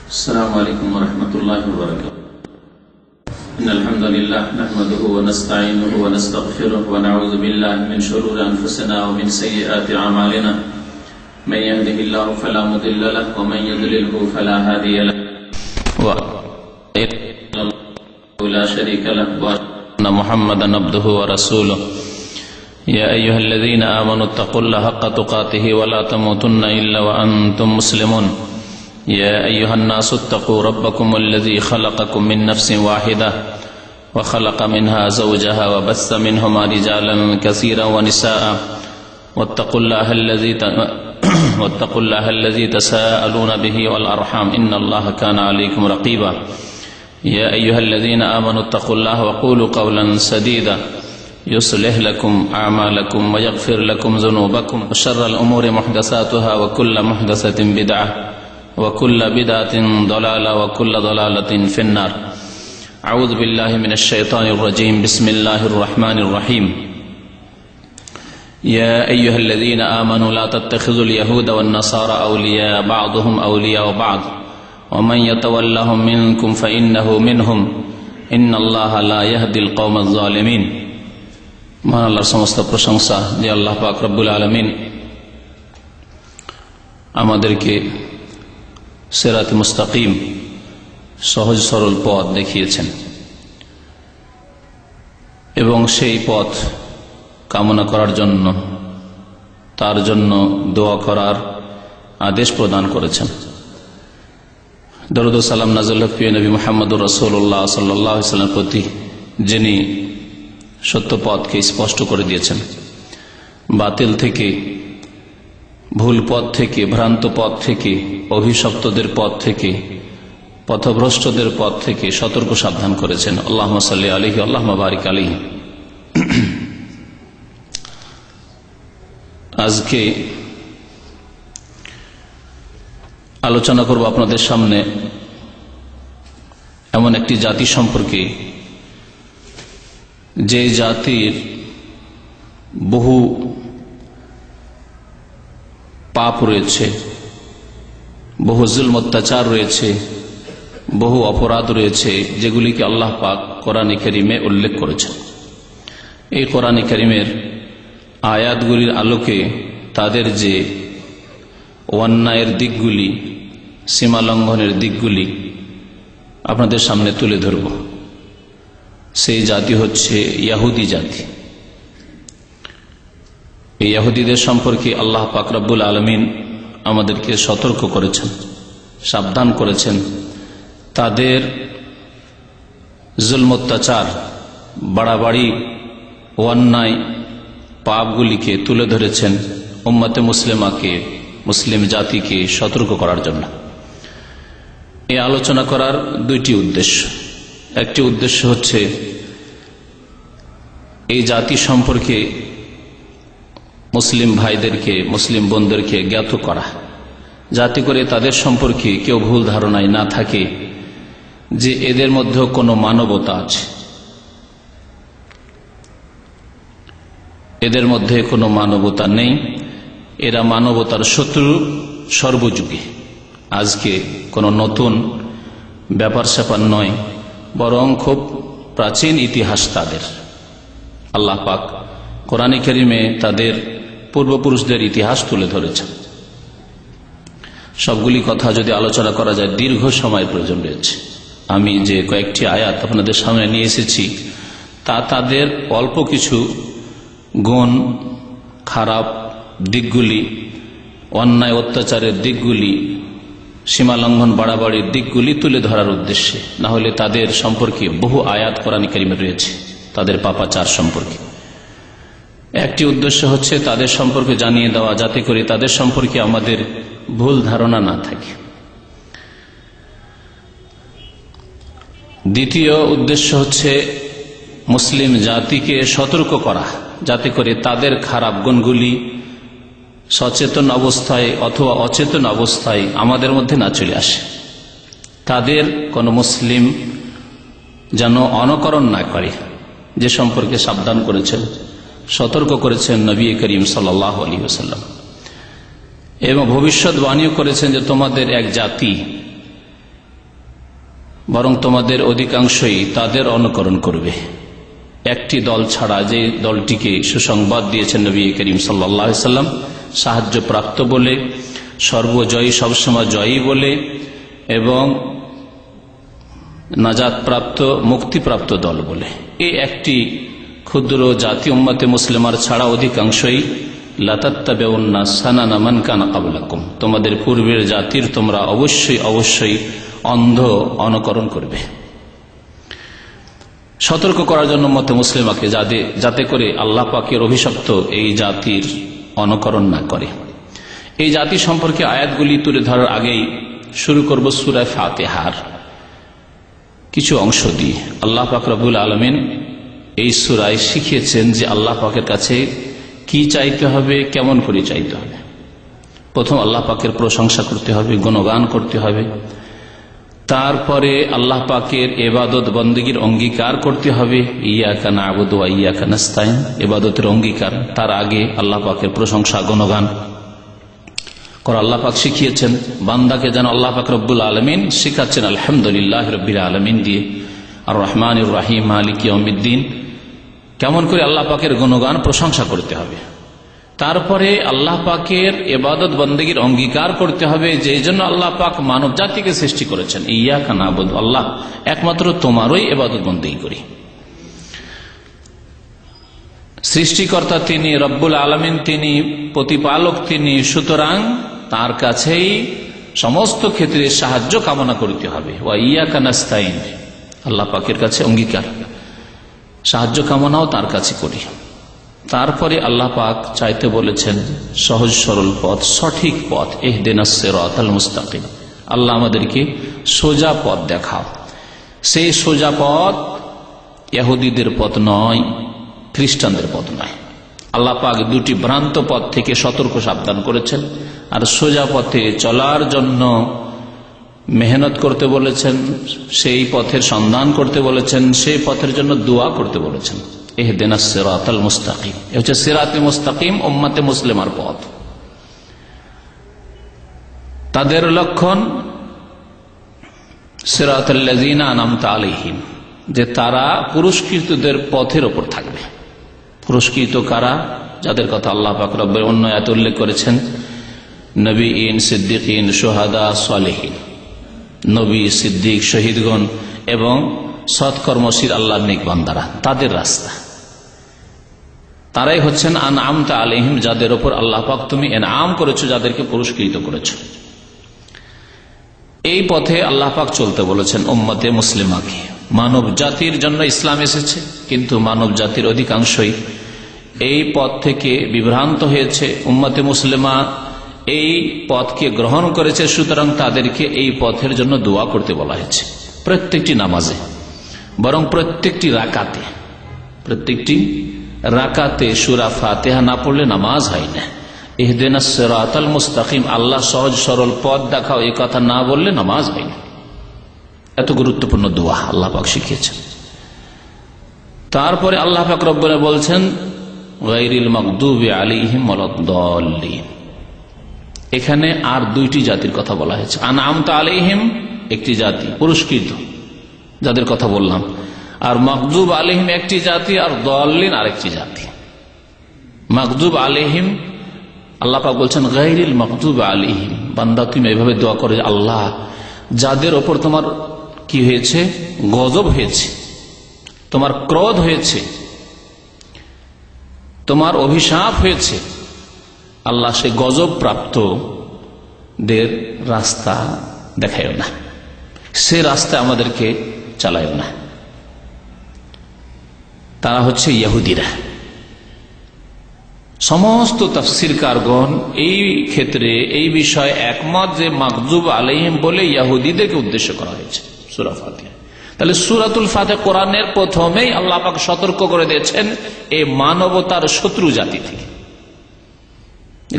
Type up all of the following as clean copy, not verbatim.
السلام عليكم ورحمة الله وبركاته. إن الحمد لله نحمده ونستعينه ونستغفره ونعوذ بالله من شرور أنفسنا ومن سيئات أعمالنا. من يهده الله فلا مضل له ومن يضلله فلا هادي له. لا شريك له وأن محمدا عبده ورسوله. يا أيها الذين آمنوا اتقوا الله حق تقاته ولا تموتن إلا وأنتم مسلمون. يا أيها الناس اتقوا ربكم الذي خلقكم من نفس واحدة وخلق منها زوجها وبث منهما رجالا كثيرا ونساء واتقوا الله الذي تساءلون به والأرحام إن الله كان عليكم رقيبا. يا أيها الذين آمنوا اتقوا الله وقولوا قولا سديدا يصلح لكم أعمالكم ويغفر لكم ذنوبكم وشر الأمور محدثاتها وكل محدثة بدعة وكل بدعة ضلالة وكل ضلالة في النار. أعوذ بالله من الشيطان الرجيم. بسم الله الرحمن الرحيم. يا أيها الذين آمنوا لا تتخذوا اليهود والنصارى أولياء بعضهم أولياء بعض ومن يتولهم منكم فإنه منهم إن الله لا يهدي القوم الظالمين. মহান আল্লাহর সমস্ত প্রশংসা যে আল্লাহ পাক রব্বুল আলামিন আমাদেরকে সিরাত মুস্তাকিম সহজ সরল পথ দেখিয়েছেন এবং সেই পথ কামনা করার জন্য তার জন্য দোয়া করার আদেশ প্রদান করেছেন। দরুদ ও সালাম নাযিল হোক প্রিয় নবী মুহাম্মদুর রাসূলুল্লাহ সাল্লাল্লাহু আলাইহি ওয়াসাল্লামের প্রতি, যিনি সত্য পথকে স্পষ্ট করে দিয়েছেন, বাতিল থেকে, ভুল পথ থেকে, ভ্রান্ত পথ থেকে, অভিশপ্তদের পথ থেকে, পথভ্রষ্টদের পথ থেকে সতর্ক সাবধান করেছেন। আল্লাহুম্মা সাল্লি আলাইহি আল্লাহুম্মা বারিক আলাইহি। আজকে আলোচনা করব আপনাদের সামনে এমন একটি জাতি সম্পর্কে যে জাতির বহু পাপ রয়েছে, বহু জুলম অত্যাচার রয়েছে, বহু অপরাধ রয়েছে, যেগুলিকে আল্লাহ পাক কোরআনে কারিমে উল্লেখ করেছেন। এই কোরআনে কারিমের আয়াতগুলির আলোকে তাদের যে অন্যায়ের দিকগুলি, সীমা লঙ্ঘনের দিকগুলি আপনাদের সামনে তুলে ধরব। সেই জাতি হচ্ছে ইহুদি জাতি। এই ইহুদিদের সম্পর্কে আল্লাহ পাক রব্বুল আলামিন আমাদেরকে সতর্ক করেছেন, সাবধান করেছেন। তাদের জুলম অত্যাচার, বাড়াবাড়ি, অন্যায়, পাপগুলিকে তুলে ধরেছেন উম্মতে মুসলিমাকে, মুসলিম জাতিকে সতর্ক করার জন্য। এই আলোচনা করার দুইটি উদ্দেশ্য। একটি উদ্দেশ্য হচ্ছে এই জাতি সম্পর্কে মুসলিম ভাইদেরকে, মুসলিম বোনদেরকে জ্ঞাত করা, যাতে করে তাদের সম্পর্কে কেউ ভুল ধারণায় না থাকে যে এদের মধ্যে কোনো মানবতা আছে। এদের মধ্যে কোনো মানবতা নেই, এরা মানবতার শত্রু সর্বযুগে। আজকে কোনো নতুন ব্যাপার স্যাপার নয়, বরং খুব প্রাচীন ইতিহাস তাদের। আল্লাহ পাক কোরআনে কারিমে তাদের পূর্বপুরুষদের ইতিহাস তুলে ধরেছেন। সবগুলি কথা যদি আলোচনা করা যায় দীর্ঘ সময়ের প্রয়োজন রয়েছে। আমি যে কয়েকটি আয়াত আপনাদের সামনে নিয়ে এসেছি তা তাদের অল্প কিছু গুণ, খারাপ দিকগুলি, অন্যায় অত্যাচারের দিকগুলি, সীমা লঙ্ঘন, বাড়াবাড়ির দিকগুলি তুলে ধরার উদ্দেশ্যে। না হলে তাদের সম্পর্কে বহু আয়াত কোরআনে কারিমে রয়েছে তাদের পাপাচার সম্পর্কে। একটি উদ্দেশ্য হচ্ছে তাদের সম্পর্কে জানিয়ে দেওয়া, যাতে করে তাদের সম্পর্কে আমাদের ভুল ধারণা না থাকে। দ্বিতীয় উদ্দেশ্য হচ্ছে মুসলিম জাতিকে সতর্ক করা, যাতে করে তাদের খারাপ গুণগুলি সচেতন অবস্থায় অথবা অচেতন অবস্থায় আমাদের মধ্যে না চলে আসে। তাদের কোন মুসলিম যেন অনুকরণ না করে, যে সম্পর্কে সাবধান করেছেন, সতর্ক করেছেন নবী করিম সাল্লাল্লাহু আলাইহি ওয়াসাল্লাম। এবং ভবিষ্যৎবাণীও করেছেন যে তোমাদের এক জাতি বরং তোমাদের অধিকাংশই তাদের অনুকরণ করবে। একটি দল ছাড়া, যে দলটিকে সুসংবাদ দিয়েছেন নবী করিম সাল্লাল্লাহু আলাইহি ওয়াসাল্লাম, সাহায্য প্রাপ্ত বলে, সর্বজয়ী, সবসময় জয়ী বলে এবং নাজাত প্রাপ্ত, মুক্তিপ্রাপ্ত দল বলে। এই একটি ক্ষুদ্র জাতি উম্মতে মুসলিমার ছাড়া অধিকাংশই লাতাত্তাবিউন্না সানানা মান কানা ক্বাবলাকুম, তোমাদের পূর্বের জাতির তোমরা অবশ্যই অবশ্যই অন্ধ অনুকরণ করবে। সতর্ক করার জন্য উম্মতে মুসলিমাকে, যাতে করে আল্লাহ পাকের অভিশপ্ত এই জাতির অনুকরণ না করে। এই জাতি সম্পর্কে আয়াতগুলি তুলে ধরার আগেই শুরু করব সূরা ফাতিহার কিছু অংশ দিয়ে। আল্লাহ পাক রব্বুল আলামিন এই সূরায় শিখিয়েছেন যে আল্লাহ পাকের কাছে কি চাইতে হবে, কেমন করে চাইতে হবে। প্রথম আল্লাহ পাকের প্রশংসা করতে হবে, গুণগান করতে হবে। তারপরে আল্লাহ পাকের ইবাদত বন্দেগীর অঙ্গীকার করতে হবে, ইয়াকা না'বুদু ওয়া ইয়াকা নাস্তাইন, ইবাদতের অঙ্গীকার। তার আগে আল্লাহ পাকের প্রশংসা, গুণগান করা আল্লাহ পাক শিখিয়েছেন। বান্দাকে যেন আল্লাহ পাক রব্বুল আলামিন শিখাচ্ছেন আলহামদুলিল্লাহ রাব্বিল আলামিন দিয়ে, আর রহমানির রহিম মালিক ইয়াউমিদ্দিন, কেমন করে আল্লাহ পাকের গুণগান প্রশংসা করতে হবে। তারপরে আল্লাহ পাকের ইবাদত বন্দেগীর অঙ্গীকার করতে হবে, যে জন্য আল্লাহ পাক মানব জাতিকে সৃষ্টি করেছেন। ইয়াকা না'বুদু, আল্লাহ একমাত্র তোমারই ইবাদত বন্দেগী করি। সৃষ্টিকর্তা তিনি, রব্বুল আলামিন তিনি, প্রতিপালক তিনি, সুতরাং তার কাছেই সমস্ত ক্ষেত্রে সাহায্য কামনা করতে হবে। ওয়া ইয়াকা নাস্তাইন, আল্লাহ পাকের কাছে অঙ্গীকার, সাহায্য কামনাও তার কাছে করি। তারপরে আল্লাহ পাক চাইতে বলেছেন সহজ সরল পথ, সঠিক পথ, ইহদিনাস সিরাতাল মুস্তাকিম, আল্লাহ আমাদেরকে সোজা পথ দেখাও। সেই সোজা পথ ইহুদিদের পথ নয়, খ্রিস্টানদের পথ নয়। আল্লাহ পাক দুটি ভ্রান্ত পথ থেকে সতর্ক সাবধান করেছেন, আর সোজা পথে চলার জন্য মেহনত করতে বলেছেন, সেই পথের সন্ধান করতে বলেছেন, সেই পথের জন্য দোয়া করতে বলেছেন। ইহদিনাস সিরাতাল মুস্তাকিম, এ হচ্ছে সিরাতে মুস্তাকিম, উম্মতে মুসলিমার পথ। তাদের লক্ষণ সিরাতাল্লাযিনা আনআমতা আলাইহিম, যে তারা পুরস্কৃতদের পথের ওপর থাকবে। পুরস্কৃত কারা? যাদের কথা আল্লাহ পাক রব্বুল অন্য আয়াতে উল্লেখ করেছেন, নবীন, সিদ্দিকিন, শুহাদা, সালেহিন। নবী, সিদ্দিক, শহীদগণ এবং সৎকর্মশীল আল্লাহর নেক বান্দারা, তাদের রাস্তা। তারাই হচ্ছেন আনআমতা আলাইহিম, যাদের উপর আল্লাহ পাক তুমি ইনআম করেছো, যাদেরকে পুরস্কৃত করেছো। এই পথে আল্লাহ পাক চলতে বলেছেন উম্মতে মুসলিমাকে। মানব জাতির জন্য ইসলাম এসেছে, কিন্তু মানব জাতির অধিকাংশই এই পথ থেকে বিভ্রান্ত হয়েছে। উম্মতে মুসলিমা এই পথকে গ্রহণ করেছে, সুতরাং তাদেরকে এই পথের জন্য দোয়া করতে বলা হয়েছে। প্রত্যেকটি নামাজে, বরং প্রত্যেকটি রাকাতে সূরা ফাতিহা না পড়লে নামাজ হয় না। ইহদিনাস সিরাতাল মুস্তাকিম, আল্লাহ সহজ সরল পথ দেখাও, এই কথা না বললে নামাজ হয় না। এত গুরুত্বপূর্ণ দোয়া আল্লাহ পাক শিখিয়েছেন। তারপরে আল্লাহ পাক রব্বুল বলছেন গায়রিল মাগদুবি আলাইহিম ওয়ালাদ-দাল্লিন। এখানে আর দুইটি জাতির কথা বলা হয়েছে। আনআমতা আলাইহিম একটি জাতি, পুরস্কৃত, যাদের কথা বললাম, আর মাগদুব আলাইহিম একটি জাতি, আর দাল্লিন আরেকটি জাতি। মাগদুব আলাইহিম, আল্লাহ পাক বলছেন গায়রিল মাগদুব আলাইহিম, বান্দা তুমি এভাবে দোয়া করে, আল্লাহ যাদের ওপর তোমার কি হয়েছে, গজব হয়েছে, তোমার ক্রোধ হয়েছে, তোমার অভিশাপ হয়েছে, আল্লাহ সে গজব প্রাপ্তদের রাস্তা দেখায়ও না, সে রাস্তা আমাদেরকে চালায়ও না। তারা হচ্ছে ইহুদিরা। সমস্ত তাফসীরকারগণ এই ক্ষেত্রে এই বিষয়ে একমত যে মাগদুব আলাইহিম বলে ইহুদিদেরকে উদ্দেশ্য করা হয়েছে সূরা ফাতিহা। তাহলে সূরাতুল ফাতিহা কোরআনের প্রথমেই আল্লাহ পাক সতর্ক করে দিয়েছেন এই মানবতার শত্রু জাতি থেকে,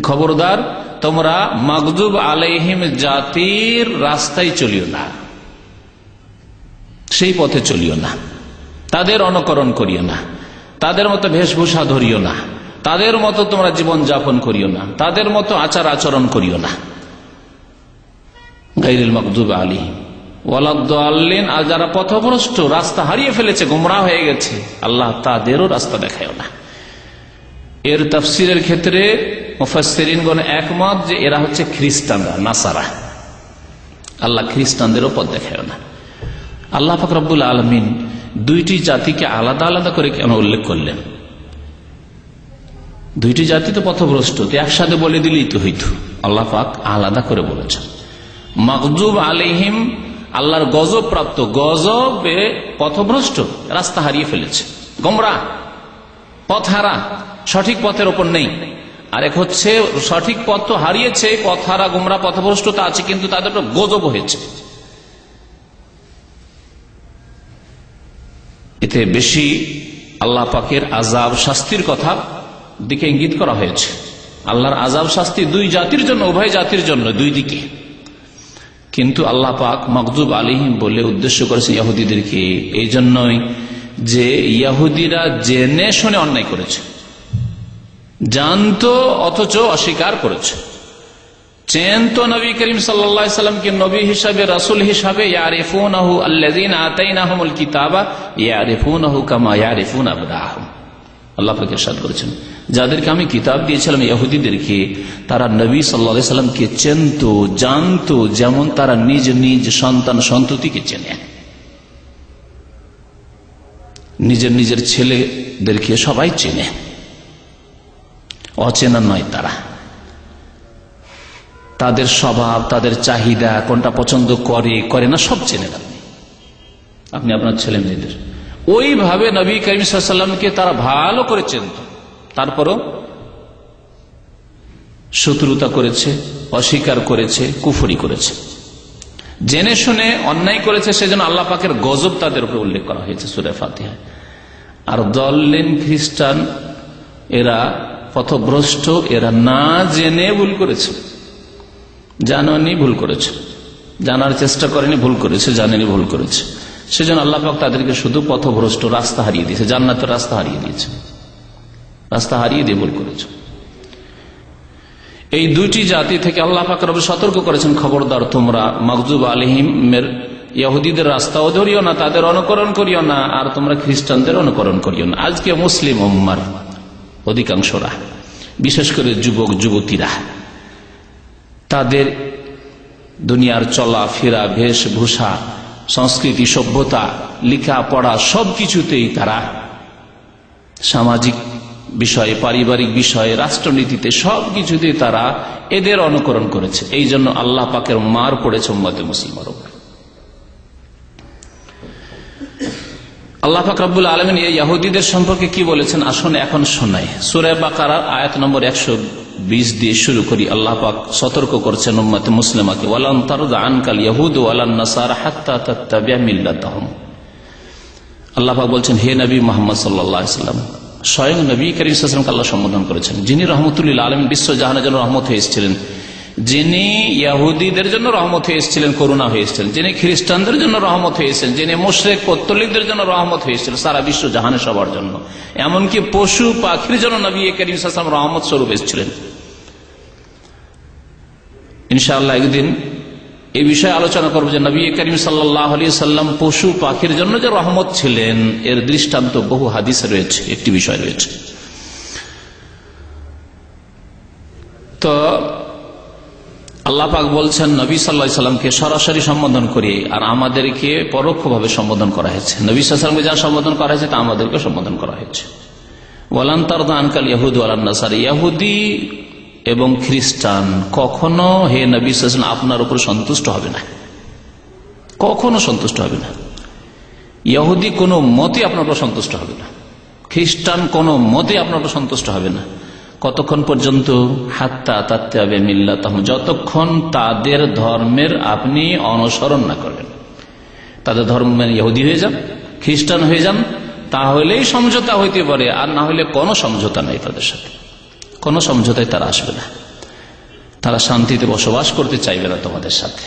খবরদার তোমরা মাগদুব আলাইহিম জাতির রাস্তায় চলিও না, সেই পথে চলিও না, তাদের অনুকরণ করিও না, তাদের মতো বেশভূষা ধরিও না, তাদের মতো তোমরা জীবন যাপন করিও না, তাদের মতো আচার আচরণ করিও না। গায়রিল মাগদুব আলাইহিম, ওয়ালাদ-দাল্লিন, আর যারা পথভ্রষ্ট, রাস্তা হারিয়ে ফেলেছে, গোমরাহ হয়ে গেছে, আল্লাহ তাদেরও রাস্তা দেখায় না। এর তাফসিরের ক্ষেত্রে মুফাসসিরিনগণ একমত যে এরা হচ্ছে খ্রিস্টানরা, নাসারা। আল্লাহ খ্রিস্টানদেরও পথ দেখায় না। আল্লাহ পাক রব্বুল আলামিন দুইটি জাতিকে আলাদা আলাদা করে কেন উল্লেখ করলেন? দুইটি জাতি তো পথভ্রষ্ট, তো একসাথে বলে দিলেই তো হইত। আল্লাহ পাক আলাদা করে বলেছেন। মাগজুব আলাইহিম, আল্লাহর গজব প্রাপ্ত, গজবে পথভ্রষ্ট, রাস্তা হারিয়ে ফেলেছে, গোমরা, পথহারা, সঠিক পথের ওপর নেই। আর এক হচ্ছে সঠিক পথ তো হারিয়েছে, পথহারা, গোমরা, পথভ্রষ্টতা আছে, কিন্তু তাদের গজব হয়েছে। এতে বেশি আল্লাহ পাকের আযাব শাস্তির কথা দিকে ইঙ্গিত করা হয়েছে। আল্লাহর আযাব শাস্তি দুই জাতির জন্য, উভয় জাতির জন্য, দুই দিকে। কিন্তু আল্লাহ পাক মাগজুব আলাইহিম বলে উদ্দেশ্য করেছেন ইহুদিদেরকে, এই জন্যই যে ইহুদিরা জেনে শুনে অন্যায় করেছে, জানতো অথচ অস্বীকার করেছে। চেনতো নবী করিম সাল্লাল্লাহু আলাইহি সাল্লামকে নবী হিসাবে, রাসূল হিসাবে, ইয়ারিফুনাহু আল্লাযীনা আতাইনাহুমুল কিতাবা ইয়ারিফুনাহু কামা ইয়ারিফুনা আবনাআহুম। আল্লাহ পাক ইরশাদ করেছেন, যাদেরকে আমি কিতাব দিয়েছিলাম ইহুদিদেরকে, তারা নবী সাল্লাল্লাহু আলাইহি সাল্লামকে চেনতো, জানতো, যেমন তারা নিজ নিজ সন্তান সন্ততিকে চেনে। নিজের নিজের ছেলেদেরকে সবাই চেনে, অচেনা নয় তারা। তাদের স্বভাব, তাদের চাহিদা, কোনটা পছন্দ করে না, সব চেনেন আপনি আপনার ছেলে মেয়েদের। ওইভাবে নবী করিম সাল্লাল্লাহু আলাইহি সাল্লামকে তারা ভালো করে চেনত, তারপরও শত্রুতা করেছে, অস্বীকার করেছে, কুফরি করেছে, জেনে শুনে অন্যায় করেছে। সেজন্য আল্লাহ পাকের গজব তাদের উপরে উল্লেখ করা হয়েছে সূরা ফাতিহায়। আর দল্লিন, খ্রিস্টান, এরা পথভ্রষ্ট, এরা না জেনে ভুল করেছে, জানেনি ভুল করেছে, জানার চেষ্টা করেনি ভুল করেছে, জানেনি ভুল করেছে। সেজন্য আল্লাহ পাক তাদেরকে শুধু পথভ্রষ্ট, রাস্তা হারিয়ে দিয়েছে, জান্নাতের রাস্তা হারিয়ে দিয়েছে, রাস্তা হারিয়ে দিয়ে ভুল করেছে। এই দুইটি জাতি থেকে আল্লাহ পাক রব্বুল সতর্ক করেছেন, খবরদার তোমরা মাগজুব আলাইহিমের ইহুদিদের রাস্তাও ধরিও না, তাদের অনুকরণ করিও না, আর তোমরা খ্রিস্টানদের অনুকরণ করিও না। আজকে মুসলিম উম্মার অধিকাংশরা, বিশেষ করে যুবক যুবতীরা, তাদের দুনিয়ার চলা ফেরা, বেশভূষা, সংস্কৃতি, সভ্যতা, লেখাপড়া, সবকিছুতেই তারা সামাজিক বিষয়ে, পারিবারিক বিষয়ে, রাষ্ট্রনীতিতে, সবকিছুতেই তারা এদের অনুকরণ করেছে। এই জন্য আল্লাহ পাকের মার পড়েছে উম্মতে মুসলিমার উপর। আল্লাহ পাক রব্বুল আলামিন এই ইহুদিদের সম্পর্কে কি বলেছেন আসুন এখন শোনাই। সূরা বাকারার আয়াত নম্বর 120 দিয়ে শুরু করি। আল্লাহ পাক সতর্ক করছেন উম্মতে মুসলিমাকে, ওয়ালান তারদা আনকাল ইয়াহুদ ওয়ালান নাসারা হাত্তা তাত্তাবি'a মিল্লাতাহুম। আল্লাহ পাক বলছেন, হে নবী মুহাম্মদ সাল্লাল্লাহু আলাইহি ওয়াসাল্লাম, স্বয়ং নবী করিম সাল্লাল্লাহু আলাইহি ওয়াসাল্লামকে আল্লাহ সম্বোধন করেছেন, যিনি রহমতুল লিল আলামিন, বিশ্ব জাহানের জন্য রহমত হয়ে এসেছিলেন, যিনি ইহুদিদের জন্য রহমত হয়ে এসেছিলেন, করুণা হয়ে এসেছিলেন, যিনি খ্রিস্টানদের জন্য রহমত হয়ে এসেছেন, যিনি মুশরিক পৌত্তলিকদের জন্য রহমত হয়ে এসেছিলেন, সারা বিশ্ব জাহানের সবার জন্য, এমনকি পশু পাখির জন্য নবী করিম সাল্লাল্লাহু আলাইহি ওয়াসাল্লাম রহমত স্বরূপ এসেছিলেন। ইনশাআল্লাহ একদিন এই বিষয়ে আলোচনা করবো যে নবী করিম সাল্লাল্লাহু আলাইহি ওয়াসাল্লাম পশু পাখির জন্য যে রহমত ছিলেন, এর দৃষ্টান্ত বহু হাদিসে রয়েছে, একটি বিষয় রয়েছে। তো আল্লাহ পাক বলছেন নবী সাল্লাল্লাহু আলাইহি ওয়াসাল্লামকে সরাসরি সম্বোধন করে, আর আমাদেরকে পরোক্ষভাবে সম্বোধন করা হয়েছে। নবী সাল্লাল্লাহু আলাইহি ওয়াসাল্লামকে যা সম্বোধন করা হয়েছে তা আমাদেরকে সম্বোধন করা হয়েছে। ওয়ালান তারদা আনকাল ইয়াহুদ ওয়ালান নাসারা, ইহুদি এবং খ্রিস্টান কখনো হে নবী সাল্লাল্লাহু আলাইহি ওয়াসাল্লাম আপনার উপর সন্তুষ্ট হবে না, কখনো সন্তুষ্ট হবে না। ইহুদি কোনো মতে আপনার উপর সন্তুষ্ট হবে না, খ্রিস্টান কোনো মতে আপনার উপর সন্তুষ্ট হবে না। কতক্ষণ পর্যন্ত? হাত্তা তাত্তাবি'a মিল্লাতাহুম, যতক্ষণ তাদের ধর্মের আপনি অনুসরণ না করবেন। তাদের ধর্ম মানে ইহুদি হয়ে যান, খ্রিস্টান হয়ে যান, তাহলেই সমঝোতা হইতে পারে, আর না হলে কোনো সমঝোতা নাই তাদের সাথে, কোনো সমঝোতায় তারা আসবে না, তারা শান্তিতে বসবাস করতে চাইবে না তোমাদের সাথে।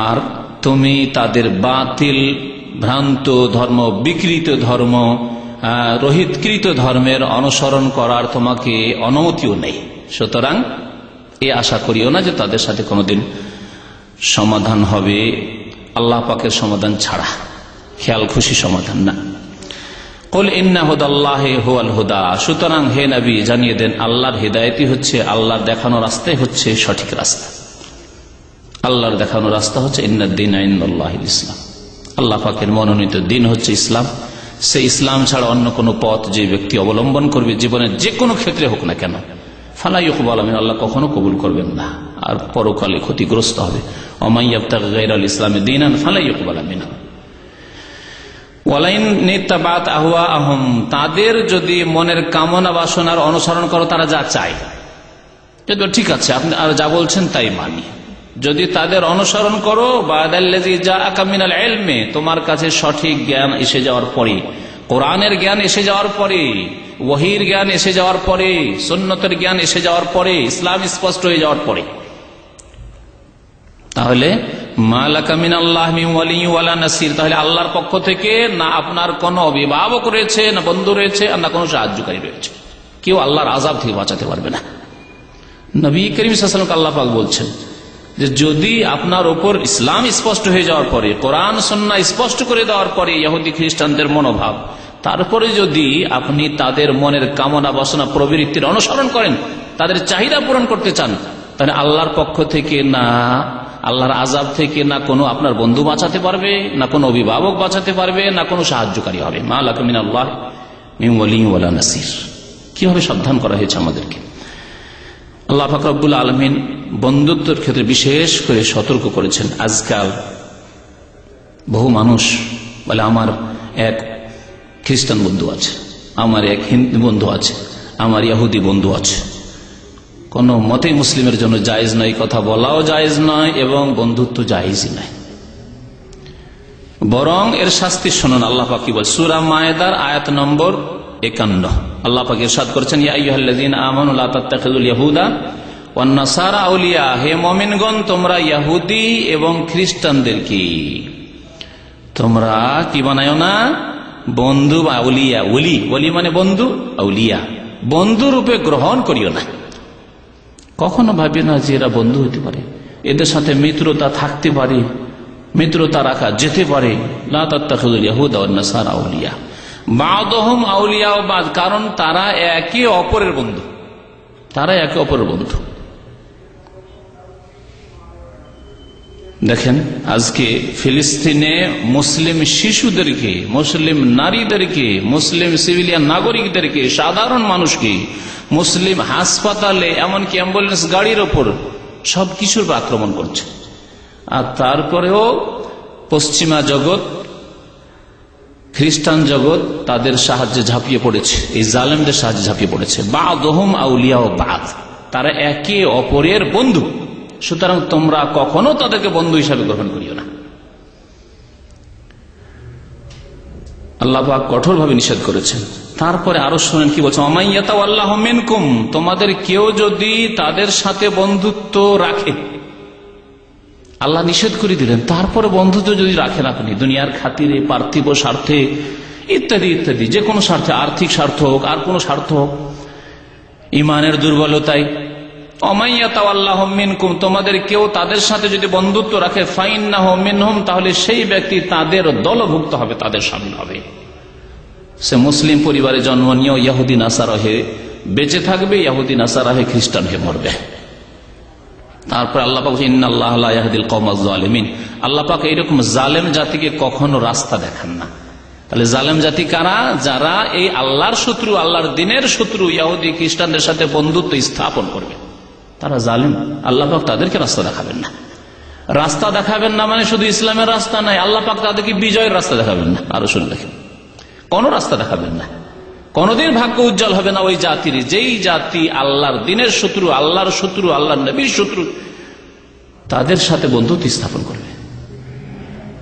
আর তুমি তাদের বাতিল, ভ্রান্ত ধর্ম, বিকৃত ধর্ম, রহিতকৃত ধর্মের অনুসরণ করার তোমাকে অনুমতিও নেই। সুতরাং এ আশা করিও না যে তাদের সাথে কোনোদিন সমাধান হবে আল্লাহ পাকের সমাধান ছাড়া, খেয়াল খুশি সমাধান না। কুল ইন্না হুদাল্লাহি হুয়াল হুদা, সুতরাং হে নবী জানিয়ে দেন আল্লাহর হিদায়াতই হচ্ছে, আল্লাহর দেখানো রাস্তাই হচ্ছে সঠিক রাস্তা। আল্লাহর দেখানো রাস্তা হচ্ছে ইন্নাদ-দীনা ইনদাল্লাহিল ইসলাম, আল্লাহ পাকের মনোনীত দিন হচ্ছে ইসলাম। সেই ইসলাম ছাড়া অন্য কোনো পথ যে ব্যক্তি অবলম্বন করবে জীবনের যে কোনো ক্ষেত্রে হোক না কেন, ফালা ইউকবাল মিনহু, আল্লাহ কখনো কবুল করবেন না, আর পরকালে ক্ষতিগ্রস্ত হবে। ওয়া মান ইয়াবতাগি গায়রাল ইসলামি দীনান ফালা ইউকবাল মিনহু ওয়ালাইন ইত্তাবাত আহওয়াআহুম, তাদের যদি মনের কামনা বাসনার অনুসরণ করো, তারা যা চায় যদি ঠিক আছে আপনি আর যা বলছেন তাই মানি, যদি তাদের অনুসরণ করো বাদাল্লাযী জাআকা মিনাল ইলমি, তোমার কাছে সঠিক জ্ঞান এসে যাওয়ার পরে, কোরআনের জ্ঞান এসে যাওয়ার পরে, ওহীর জ্ঞান এসে যাওয়ার পরে, সুন্নতের জ্ঞান এসে যাওয়ার পরে, ইসলাম স্পষ্ট হয়ে যাওয়ার পরে, তাহলে মা লাকা মিনাল্লাহি মিন ওয়ালিয়্যিন ওয়ালা নাসির, তাহলে আল্লাহর পক্ষ থেকে না আপনার কোনো অভিভাবক রয়েছে, না বন্ধু রয়েছে, আর না কোনো সাহায্যকারী রয়েছে। কেউ আল্লাহর আযাব থেকে বাঁচাতে পারবে না। নবী করিম সাল্লাল্লাহু আলাইহি ওয়াসাল্লাম আল্লাহ পাক বলছেন যে যদি আপনার উপর ইসলাম স্পষ্ট হয়ে যাওয়ার পরে, কোরআন সুন্নাহ স্পষ্ট করে দেওয়ার পরে ইহুদি খ্রিস্টানদের মনোভাব, তারপরে যদি আপনি তাদের মনের কামনা বাসনা প্রবৃত্তির অনুসরণ করেন, তাদের চাহিদা পূরণ করতে চান, তাহলে আল্লাহর পক্ষ থেকে না আল্লাহর আযাব থেকে না কোনো আপনার বন্ধু বাঁচাতে পারবে, না কোনো অভিভাবক বাঁচাতে পারবে, না কোনো সাহায্যকারী হবে। মা লাকা মিনাল্লাহি মিন ওয়ালিয়্যিন ওয়ালা নাসির, কিভাবে সাবধান করা হয়েছে আমাদেরকে। আল্লাহ পাক রব্বুল আলামিন বন্ধুত্বের ক্ষেত্রে বিশেষ করে সতর্ক করেছেন। আজকাল বহু মানুষ বলে আমার এক খ্রিস্টান বন্ধু আছে, আমার এক হিন্দু বন্ধু আছে, আমার ইহুদি বন্ধু আছে। কোন মতেই মুসলিমের জন্য জায়েজ নয়, কথা বলাও জায়েজ নয় এবং বন্ধুত্ব জায়েজই নয়। বরং এর শাস্তি শুনুন আল্লাহ পাক কি বলে, সূরা মায়েদার আয়াত নম্বর 51 আল্লাহ পাক ইরশাদ করেছেন, ইয়া আইয়ুহাল্লাযীনা আমানু লা তাত্তাখিযুল ইয়াহুদা ওয়ান নাসারা আউলিয়া, হে মুমিনগণ তোমরা ইহুদি এবং খ্রিস্টানদেরকে তোমরা কি বানায়ো না বন্ধু বা আউলিয়া, ওলি মানে বন্ধু, আউলিয়া বন্ধু রূপে গ্রহণ করিও না। কখনো ভাবি না যে এরা বন্ধু হতে পারে, এদের সাথে মিত্রতা থাকতে পারে, মিত্রতা রাখা যেতে পারে। লা তাত্তাখিযুল ইয়াহুদা ওয়ান নাসারা আউলিয়া বা'দুহুম আউলিয়া বা'দ, কারণ তারা একে অপরের বন্ধু, তারা একে অপরের বন্ধু। দেখেন আজকে ফিলিস্তিনে মুসলিম শিশুদেরকে, মুসলিম নারীদেরকে, মুসলিম সিভিলিয়ান নাগরিকদেরকে, সাধারণ মানুষকে, মুসলিম হাসপাতালে এমনকি অ্যাম্বুলেন্স গাড়ির ওপর সবকিছুর আক্রমণ করছে। আর তারপরেও পশ্চিমা জগৎ, খ্রিস্টান জগৎ তাদের সাহায্যে ঝাঁপিয়ে পড়েছে, এই জালেমদের সাহায্যে ঝাঁপিয়ে পড়েছে। বা'দুহুম আউলিয়া বা'দ, তারা একে অপরের বন্ধু, সুতরাং তোমরা কখনো তাদেরকে বন্ধু হিসাবে গ্রহণ করিও না। আল্লাহ পাক কঠোরভাবে নিষেধ করেছেন। তারপরে আরো শুনেন কি বলছেন, ওয়া মান ইয়াতাওয়াল্লাহু মিনকুম, তোমাদের কেউ যদি তাদের সাথে বন্ধুত্ব রাখে, আল্লাহ নিষেধ করে দিলেন, তারপরে বন্ধুত্ব যদি রাখেন আপনি দুনিয়ার খাতিরে, পার্থিব স্বার্থে ইত্যাদি ইত্যাদি, যে কোনো স্বার্থে, আর্থিক স্বার্থ হোক আর কোনো স্বার্থ হোক, ইমানের দুর্বলতায়, ওয়া মান ইয়াতাওয়াল্লাহু মিনকুম, তোমাদের কেউ তাদের সাথে যদি বন্ধুত্ব রাখে, ফাইন্নাহু মিনহুম, তাহলে সেই ব্যক্তি তাদের দলভুক্ত হবে, তাদের শামিল হবে। সে মুসলিম পরিবারে জন্ম নিয়েও ইহুদি নাসারা হয়ে বেঁচে থাকবে, ইহুদি নাসারা হয়ে খ্রিস্টান হয়ে মরবে। তারপর আল্লাহ পাক ইন্নাল্লাহা লা ইয়াহদিল কওমাজ জালিমিন, আল্লাহ পাক এইরকম জালেম জাতিকে কখনো রাস্তা দেখান না। তাহলে জালেম জাতি কারা? যারা এই আল্লাহর শত্রু, আল্লাহর দ্বীনের শত্রু, ইহুদি খ্রিস্টানদের সাথে বন্ধুত্ব স্থাপন করবে, তারা জালেম। আল্লাহ পাক তাদেরকে রাস্তা দেখাবেন না। রাস্তা দেখাবেন না মানে শুধু ইসলামের রাস্তা নাই, আল্লাহ পাক তাদেরকে বিজয়ের রাস্তা দেখাবেন না। আরো শুনে দেখেন, কোন রাস্তা দেখাবেন না, কোনদিন ভাগ্য উজ্জ্বল হবে না ওই জাতির, যেই জাতি আল্লাহর দ্বীনের শত্রু, আল্লাহর শত্রু, আল্লাহর নবীর শত্রু, তাদের সাথে বন্ধুত্ব স্থাপন করবে।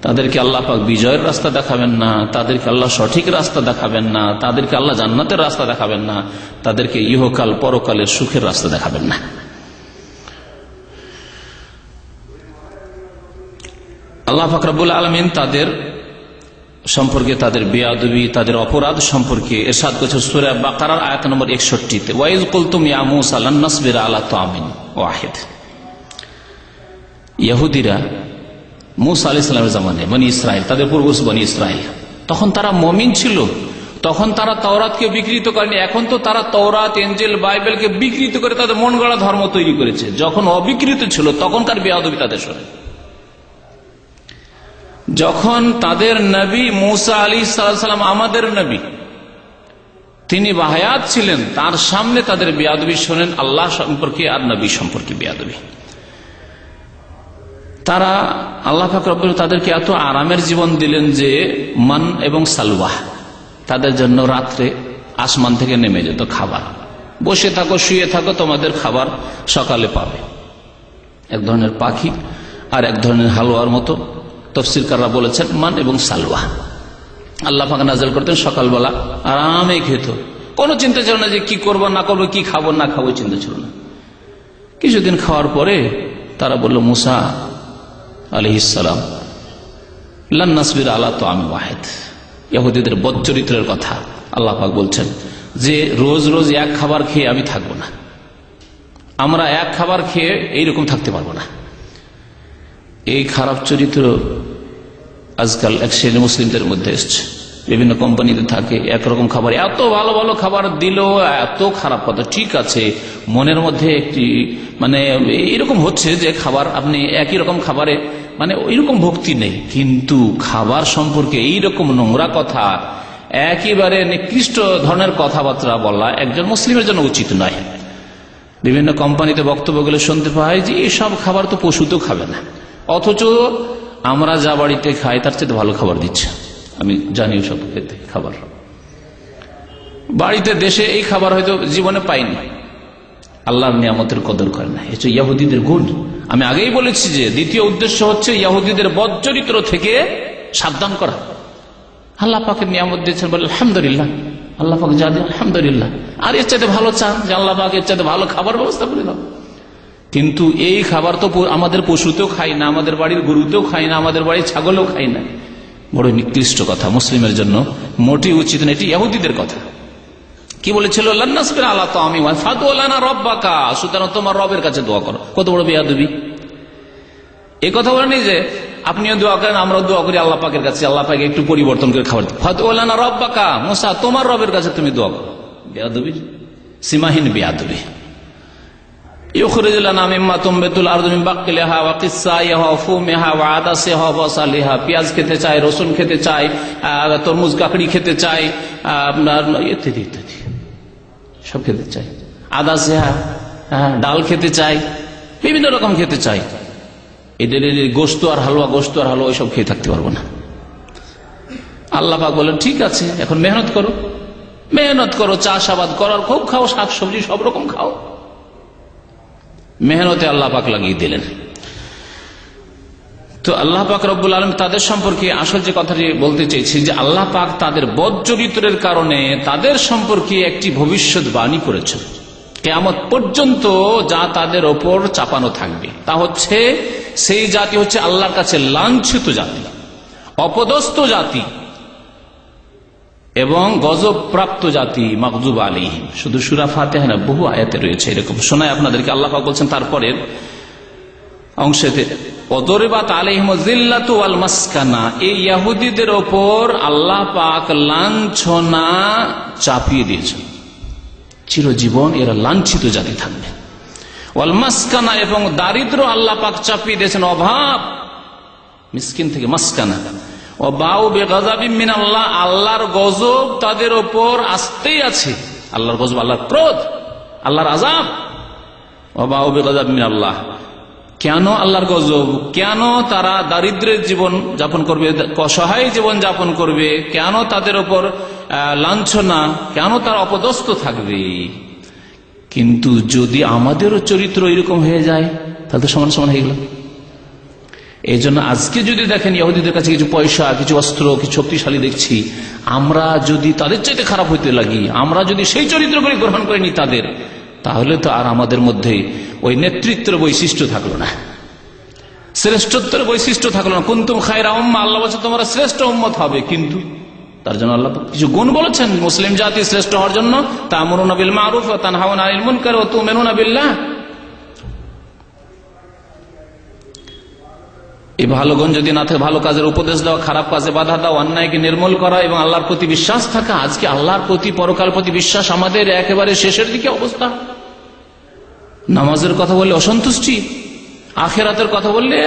তাদেরকে আল্লাহ পাক বিজয়ের রাস্তা দেখাবেন না, তাদেরকে আল্লাহ সঠিক রাস্তা দেখাবেন না, তাদেরকে আল্লাহ জান্নাতের রাস্তা দেখাবেন না, তাদেরকে ইহকাল পরকালের সুখের রাস্তা দেখাবেন না। আল্লাহ পাক রব্বুল আলামিন তাদের সম্পর্কে, তাদের বেয়াদবি, তাদের অপরাধ সম্পর্কে ইরশাদ করেছেন সূরা বাকারার আয়াত নম্বর 61-তে, ওয়াইজ কুলতুম ইয়া মূসা লান নাসবিরা আলা তা'আমিন ওয়াহিদ। ইহুদিরা মুসা আলাইহিস সালামের জামানে বনি ইসরাইল, তাদের পূর্বজ বনি ইসরাইল, তখন তারা মুমিন ছিল, তখন তারা তাওরাতকে বিকৃত করেনি। এখন তো তারা তাওরাত, ইনজিল, বাইবেলকে বিকৃত করে তাদের মন গড়া ধর্ম তৈরি করেছে। যখন অবিকৃত ছিল তখনকার বেয়াদবি তাদের শোনে। যখন তাদের নবী মুসা আলাইহিস সালাম, আমাদের নবী, তিনি বাহায়াত ছিলেন, তার সামনে তাদের বেয়াদবি শোনেন, আল্লাহ সম্পর্কে আর নবী সম্পর্কে বেয়াদবি। তারা আল্লাহ পাক রব্বুল তাদেরকে এত আরামের জীবন দিলেন যে মান এবং সালওয়া তাদের জন্য রাত্রে আসমান থেকে নেমে যেত খাবার। বসে থাকো, শুয়ে থাকো, তোমাদের খাবার সকালে পাবে। এক ধরনের পাখি আর এক ধরনের হালুয়ার মতো তাফসীরকাররা বলেছেন মান এবং সালওয়া আল্লাহ পাক নাযিল করতেন, সকালবেলা আরামে খেত। কোনো চিন্তা ছিল না যে কি করবো না করবো, কি খাবো না খাবো, চিন্তা ছিল না। কিছুদিন খাওয়ার পরে তারা বলল, মুসা আলাইহিস সালাম, লান নাসবির আলা তাআমিন ওয়াহিদ। ইহুদিদের বদচরিত্রের কথা আল্লাহ পাক বলছেন যে রোজ রোজ এক খাবার খেয়ে আমি থাকবো না, আমরা এক খাবার খেয়ে এইরকম থাকতে পারবো না। এই খারাপ চরিত্র আজকাল এক শ্রেণী মুসলিমদের মধ্যে এসছে। বিভিন্ন কোম্পানিতে থাকে, একরকম খাবার, এত ভালো ভালো খাবার দিল, এত খারাপ কথা। ঠিক আছে, মনের মধ্যে একটি মানে এরকম হচ্ছে যে খাবার আপনি একই রকম খাবারে মানে ওইরকম ভক্তি নেই, কিন্তু খাবার সম্পর্কে এইরকম নোংরা কথা, একেবারে নিকৃষ্ট ধরনের কথাবার্তা বলা একজন মুসলিমের জন্য উচিত নয়। বিভিন্ন কোম্পানিতে বক্তব্যগুলো শুনতে পাই যে এসব খাবার তো পশু তো খাবে না, অথচ আমরা যা বাড়িতে খাই তার চেয়ে ভালো খাবার দিচ্ছে। আমি জানি সব খাবার বাড়িতে, দেশে এই খাবার হয়তো জীবনে পাইনি। আল্লাহর নিয়ামতের কদর করে না, এটা ইহুদিদের গুণ। আমি আগেই বলেছি যে দ্বিতীয় উদ্দেশ্য হচ্ছে ইহুদিদের বদচরিত্র থেকে সাবধান করা। আল্লাহ পাকের নিয়ামত দিয়েছেন বলে আলহামদুলিল্লাহ, আল্লাহ পাক যা দেন আলহামদুলিল্লাহ, আর এর চাইতে ভালো চান যে আল্লাহ পাক এর চাইতে ভালো খাবার ব্যবস্থা করে দাও। কিন্তু এই খাবার তো আমাদের পশুতেও খাই না, আমাদের বাড়ির গরুতেও খাই না, আমাদের বাড়ির ছাগলেও খাই না। বড় নিকৃষ্ট কথা, মুসলিমের জন্য মোটেই উচিত না। এটি ইহুদিদের কথা। কি বলেছিল, লান নাসবির আলা তাআমিন ওয়াহিদ ফাদউ লানা রাব্বাকা, সুতরাং তোমার রবের কাছে দোয়া করো। কত বড় বেয়াদবি! এই কথা বলেনি যে আপনিও দোয়া করেন, আমরাও দোয়া করি আল্লাহ পাকের কাছে, আল্লাহ পাক একটু পরিবর্তন করে খাবার দিন। ফাদউ লানা রাব্বাকা, মুসা তোমার রবের কাছে তুমি দোয়া করো। বেয়াদবি, সীমাহীন বেয়াদবি। ইউখরিজু লানা মিম্মা তুমবিতুল আরদু মিন বাকলিহা ওয়া কিসসাইহা ওয়া ফুমিহা ওয়া আদাসিহা ওয়া সালিহা। পেঁয়াজ খেতে চায়, রসুন খেতে চায়, তরমুজ কাকড়ি খেতে চায়, আপনার ইত্যাদি ইত্যাদি সব খেতে চায়। আদাসিহা, ডাল খেতে চায়, বিভিন্ন রকম খেতে চায়। এদের গোশত আর হালুয়া, গোশত আর হালুয়া ওইসব খেয়ে থাকতে পারবো না। আল্লাহ পাক বলেন ঠিক আছে, এখন মেহনত করো, মেহনত করো, চাষাবাদ করার খুব খাও, শাক সবজি সব রকম খাও। মেহনতে আল্লাহ পাক লাগিয়ে দিলেন। তো আল্লাহ পাক রব্বুল আলামিন তাদের সম্পর্কে আসল যে কথাটি বলতে চেয়েছি যে আল্লাহ পাক তাদের বদচরিত্রের কারণে তাদের সম্পর্কে একটি ভবিষ্যৎবাণী করেছেন কিয়ামত পর্যন্ত, যা তাদের ওপর চাপানো থাকবে। তা হচ্ছে সেই জাতি হচ্ছে আল্লাহর কাছে লাঞ্ছিত জাতি, অপদস্থ জাতি এবং গজব প্রাপ্ত জাতি, মাগজুব আলাইহিম। শুধু সূরা ফাতিহা না, বহু আয়াতে রয়েছে এরকম। শোনায় আপনাদেরকে, আল্লাহ পাক বলছেন তারপরের অংশেতে, ওদরিবাত আলাইহিমুয যিল্লাতু ওয়াল মাসকানা, এই ইহুদিদের ওপর আল্লাহ পাক লাঞ্ছনা চাপিয়ে দিয়েছেন। চিরজীবন এরা লাঞ্ছিত জাতি থাকবে। ওয়াল মাসকানা, এবং দারিদ্র আল্লাহ পাক চাপিয়ে দিয়েছেন, অভাব, মিসকিন থেকে মাসকানা। ও বাউ বেগাযাবিন মিনাল্লাহ, আল্লাহর গজব তাদের ওপর আসতেই আছে। আল্লাহর গজব, আল্লাহর ক্রোধ, আল্লাহর আযাব। ও বাউ বেগাযাবিন মিনাল্লাহ, কেন আল্লাহর গজব? কেন তারা দারিদ্রের জীবন যাপন করবে, অসহায় জীবন যাপন করবে? কেন তাদের ওপর লাঞ্ছনা? কেন তারা অপদস্থ থাকবে? কিন্তু যদি আমাদেরও চরিত্র এরকম হয়ে যায় তাহলে সমান সমান হয়ে গেল। এই জন্য আজকে যদি দেখেন ইহুদিদের কাছে কিছু পয়সা, কিছু অস্ত্র, কিছু শক্তিশালী দেখছি, আমরা যদি তাদের চাইতে খারাপ হইতে লাগি, আমরা যদি সেই চরিত্রগুলি গ্রহণ করে নি তাদের, তাহলে তো আর আমাদের মধ্যে ওই নেতৃত্বের বৈশিষ্ট্য থাকলো না, শ্রেষ্ঠত্বের বৈশিষ্ট্য থাকলো না। কুনতুম খায়রা উম্মাহ, আল্লাহ বলছে তোমরা শ্রেষ্ঠ উম্মত হবে। কিন্তু তার জন্য আল্লাহ কিছু গুণ বলেছেন মুসলিম জাতি শ্রেষ্ঠ হওয়ার জন্য, তা'মুরুনা বিল মা'রুফ ওয়া তানহাউনা আনিল মুনকার ওয়া তু'মিনুনা বিল্লাহ। এই ভালো গুণ যদি না থাকে, ভালো কাজের উপদেশ দেওয়া, খারাপ কাজে বাধা দেওয়া, অন্যায়কে নির্মূল করা এবং আল্লাহর প্রতি বিশ্বাস থাকা। আজকে আল্লাহর প্রতি, পরকাল প্রতি বিশ্বাস আমাদের একেবারে শেষের দিকে অবস্থা। নামাজের কথা বললে অসন্তুষ্টি, আখেরাতের কথা বললে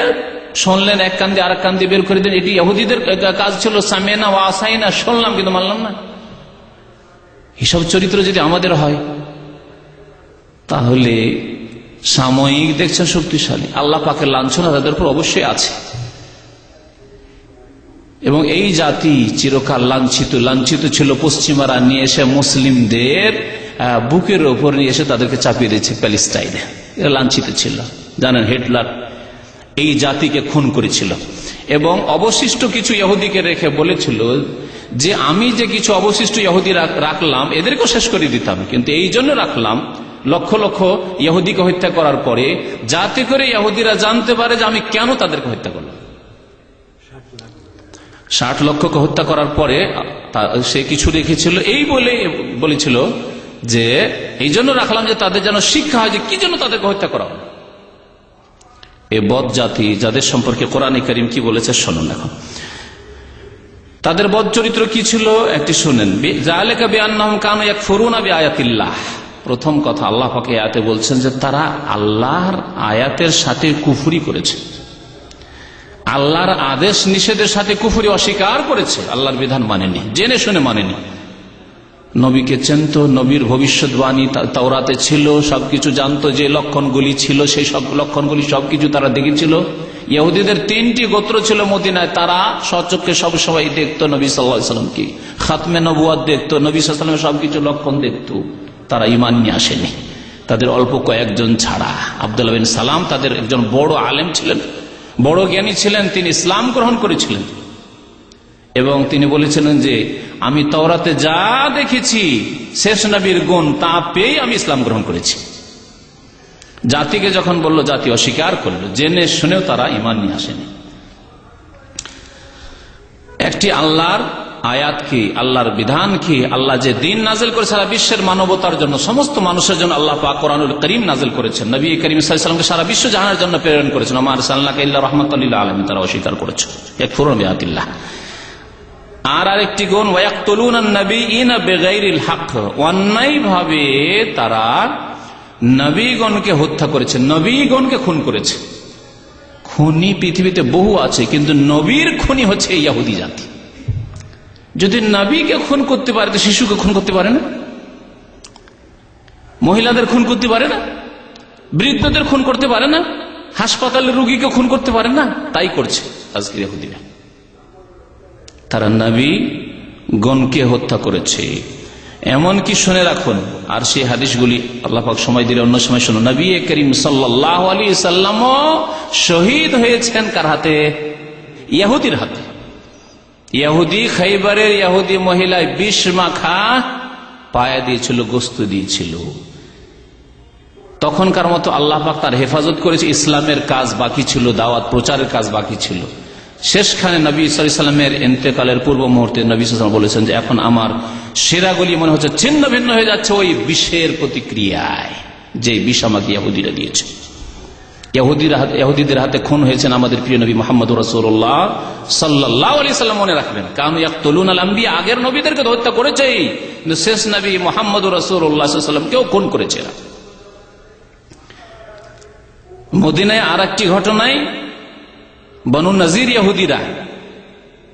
শুনলেন এক কান দিয়ে আরেক কান দিয়ে বের করে দিন। এটি ইহুদিদের কাজ ছিল, সামেনা ওয়া আসাইনা, শুনলাম কিন্তু মানলাম না। এসব চরিত্র যদি আমাদের হয় তাহলে সাময়িক দেখছেন শক্তিশালী, আল্লাহ পাকের লাঞ্ছনা তাদের উপর অবশ্যই আছে। এবং এই জাতি চিরকাল লাঞ্ছিত ছিল। পশ্চিমারা নিয়ে এসে মুসলিমদের বুকের ওপর নিয়ে এসে তাদেরকে চাপিয়ে দিয়েছে প্যালেস্টাইনে। এরা লাঞ্ছিত ছিল। জানেন, হিটলার এই জাতিকে খুন করেছিল এবং অবশিষ্ট কিছু ইহুদিকে রেখে বলেছিল যে আমি যে কিছু অবশিষ্ট ইহুদি রাখলাম এদেরকেও শেষ করে দিতাম, কিন্তু এই জন্য রাখলাম লক্ষ লক্ষ ইহুদিকে হত্যা করার পরে যাতে করে ইহুদিরা জানতে পারে যে আমি কেন তাদেরকে হত্যা করলাম। 60 লক্ষকে হত্যা করার পরে সে কিছু রেখেছিল, এই বলেছিল যে এই জন্য রাখলাম যে তাদের যেন শিক্ষা হয় যে কি জন্য তাদেরকে হত্যা করা হবে। এ বদ জাতি, যাদের সম্পর্কে কোরআনে কারীম কি বলেছে শুনুন। এখন তাদের বদ চরিত্র কি ছিল একটি শুনেন। যালিকা বিআন্নাহুম কানু ইয়াকফুরুনা বিআয়াতিল্লাহ। প্রথম কথা আল্লাহ পাক এই আয়াতে বলছেন যে তারা আল্লাহর আয়াতের সাথে কুফরি করেছে, আল্লাহর আদেশ নিষেধের সাথে কুফরি, অস্বীকার করেছে, আল্লাহর বিধান মানেনি, জেনে শুনে মানেনি। নবীকে চিনত, নবীর ভবিষ্যৎবাণী তাওরাতে ছিল, সবকিছু জানতো, যে লক্ষণগুলি ছিল সেই সব লক্ষণগুলি সবকিছু তারা দেখেছিল। ইহুদিদের 3টি গোত্র ছিল মদিনায়, তারা সচক্ষে সবসময় দেখতো নবী সাল্লাল্লাহু আলাইহি ওয়াসাল্লামকে, খাতমে নবুয়ত দেখতো, নবী সাল্লাল্লাহু আলাইহি ওয়াসাল্লামের সবকিছু লক্ষণ দেখতো। তারা ঈমান নিয়ে আসেনি, তাদের অল্প কয়েকজন ছাড়া। আব্দুল্লাহ বিন সালাম তাদের একজন বড় আলেম ছিলেন, বড় জ্ঞানী ছিলেন, তিনি ইসলাম গ্রহণ করেছিলেন এবং তিনি বলেছিলেন যে আমি তাওরাতে যা দেখেছি শেষ নবীর গুণ তা পেয়ে আমি ইসলাম গ্রহণ করেছি। জাতিকে যখন বলল, জাতি অস্বীকার করল, জেনে শুনেও তারা ঈমান নিয়ে আসেনি। একটি আল্লাহর আয়াত কি, আল্লাহর বিধান কি, আল্লাহ যে দিন নাজিল করে সারা বিশ্বের মানবতার জন্য, সমস্ত মানুষের জন্য আল্লাহ পাক কোরআনুল কারীম নাজিল করেছেন। নবী করিম সাল্লাল্লাহু আলাইহি ওয়াসাল্লামকে সারা বিশ্ব জাহানের জন্য প্রেরণ করেছেন। ওয়া মা আরসালনাকা ইল্লা রাহমাতাল লিল আলামিন, তারা অস্বীকার করেছে, ইয়াকফুরুনা বিআয়াতিল্লাহ। আর আরেকটি গুণ, ওয়ায়াকতুলুনান নাবিয়িনা বিগাইরিল হক, অন্যায়ভাবে তারা নবীগণকে হত্যা করেছে, নবীগণকে খুন করেছে। খুনি পৃথিবীতে বহু আছে, কিন্তু নবীর খুনি হচ্ছে ইহুদি জাতি। যদি নবীকে খুন করতে পারে তো শিশুকে খুন করতে পারে না, মহিলাদের খুন করতে পারে না, বৃদ্ধদের খুন করতে পারে না, হাসপাতালের রোগীকে খুন করতে পারে না, তাই করছে আজকের ইহুদিরা। তারা নবী গণকে হত্যা করেছে। এমনকি শুনে রাখুন, আর সেই হাদিসগুলি আল্লাহ পাক সময় দিলে অন্য সময় শুনুন। নবী করিম সাল্লাল্লাহু আলাইহি সাল্লাম শহীদ হয়েছেন কার হাতে? ইহুদির হাতে। ইহুদি, খাইবারের ইহুদি মহিলায় 20 মাখা পায়ে দিয়েছিল, গোস্ত দিয়েছিল। তখনকার মতো আল্লাহ পাক তার হেফাজত করেছে। ইসলামের কাজ বাকি ছিল, দাওয়াত প্রচারের কাজ বাকি ছিল। শেষখানে নবী সাল্লাল্লাহু আলাইহি ওয়াসাল্লামের ইন্তেকালের পূর্ব মুহূর্তে নবী সাল্লাল্লাহু আলাইহি ওয়াসাল্লাম বলেছেন যে এখন আমার সেরাগুলি মনে হচ্ছে ছিন্ন ভিন্ন হয়ে যাচ্ছে ওই বিষের প্রতিক্রিয়ায়, যে বিষ আমাকে ইহুদিরা দিয়েছে। ইহুদিদের হাতে খুন হয়েছেন আমাদের প্রিয় নবী মুহাম্মদ রাসূলুল্লাহ সাল্লাল্লাহু আলাইহি ওয়াসাল্লাম। মনে রাখবেন, কানু ইয়াকতুলুনাল আম্বিয়া, আগের নবীদেরকে তো হত্যা করেছেই, কিন্তু শেষ নবী মুহাম্মদ রাসূলুল্লাহ সাল্লাল্লাহু আলাইহি ওয়াসাল্লাম কেও খুন করেছে। মদিনায় আর একটি ঘটনায় বনু নজির ইহুদিরা,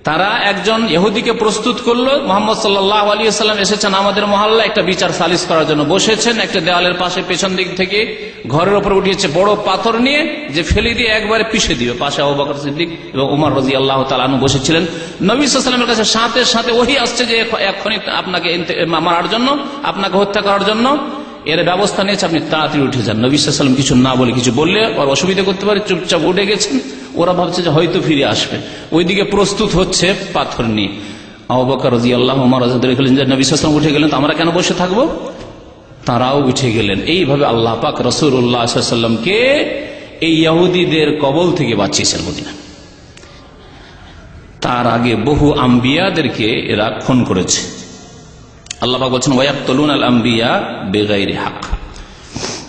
তারা একজন ইহুদিকে প্রস্তুত করলো। মুহাম্মদ সাল্লাল্লাহু আলাইহি ওয়াসাল্লাম এসেছেন আমাদের মহল্লা, একটা বিচার সালিশ করার জন্য বসেছেন। একটা দেওয়ালের পাশে পেছন দিক থেকে ঘরের উপর উঠিয়েছে বড় পাথর নিয়ে, যে ফেলে দিয়ে একবারে পিষে দিবে। পাশে আবু বকর সিদ্দিক এবং ওমর রাদিয়াল্লাহু তাআলা আনহু বসেছিলেন। নবী সাল্লাল্লাহু আলাইহি ওয়াসাল্লামের কাছে সাথে সাথে ওহী আসছে যে এখনই আপনাকে মারার জন্য, আপনাকে হত্যা করার জন্য এর ব্যবস্থা নিয়েছে, আপনি তাড়াতাড়ি উঠে যান। নবী সাল্লাল্লাহু আলাইহি ওয়াসাল্লাম কিছু না বলে, কিছু বললে আর অসুবিধা করতে পারে, চুপচাপ উঠে গেছেন। ওরা ভাবছে যে হয়তো ফিরে আসবে, ওইদিকে প্রস্তুত হচ্ছে পাথর নিয়ে। আবু বকর রাদিয়াল্লাহু ওমর রাদিয়াল্লাহু বললেন যে নবী সাল্লাল্লাহু আলাইহি ওয়াসাল্লাম উঠে গেলেন তো আমরা কেন বসে থাকবো? তারাও উঠে গেলেন। এইভাবে আল্লাহ পাক রাসূলুল্লাহ সাল্লাল্লাহু আলাইহি ওয়াসাল্লামকে এই ইহুদিদের কবল থেকে বাঁচিয়েছেন মদিনা। তার আগে বহু আম্বিয়াদেরকে এরা খুন করেছে। আল্লাহ পাক বলছেন ওয়ায়াকতুলুনাল আম্বিয়া বিগাইরি হক।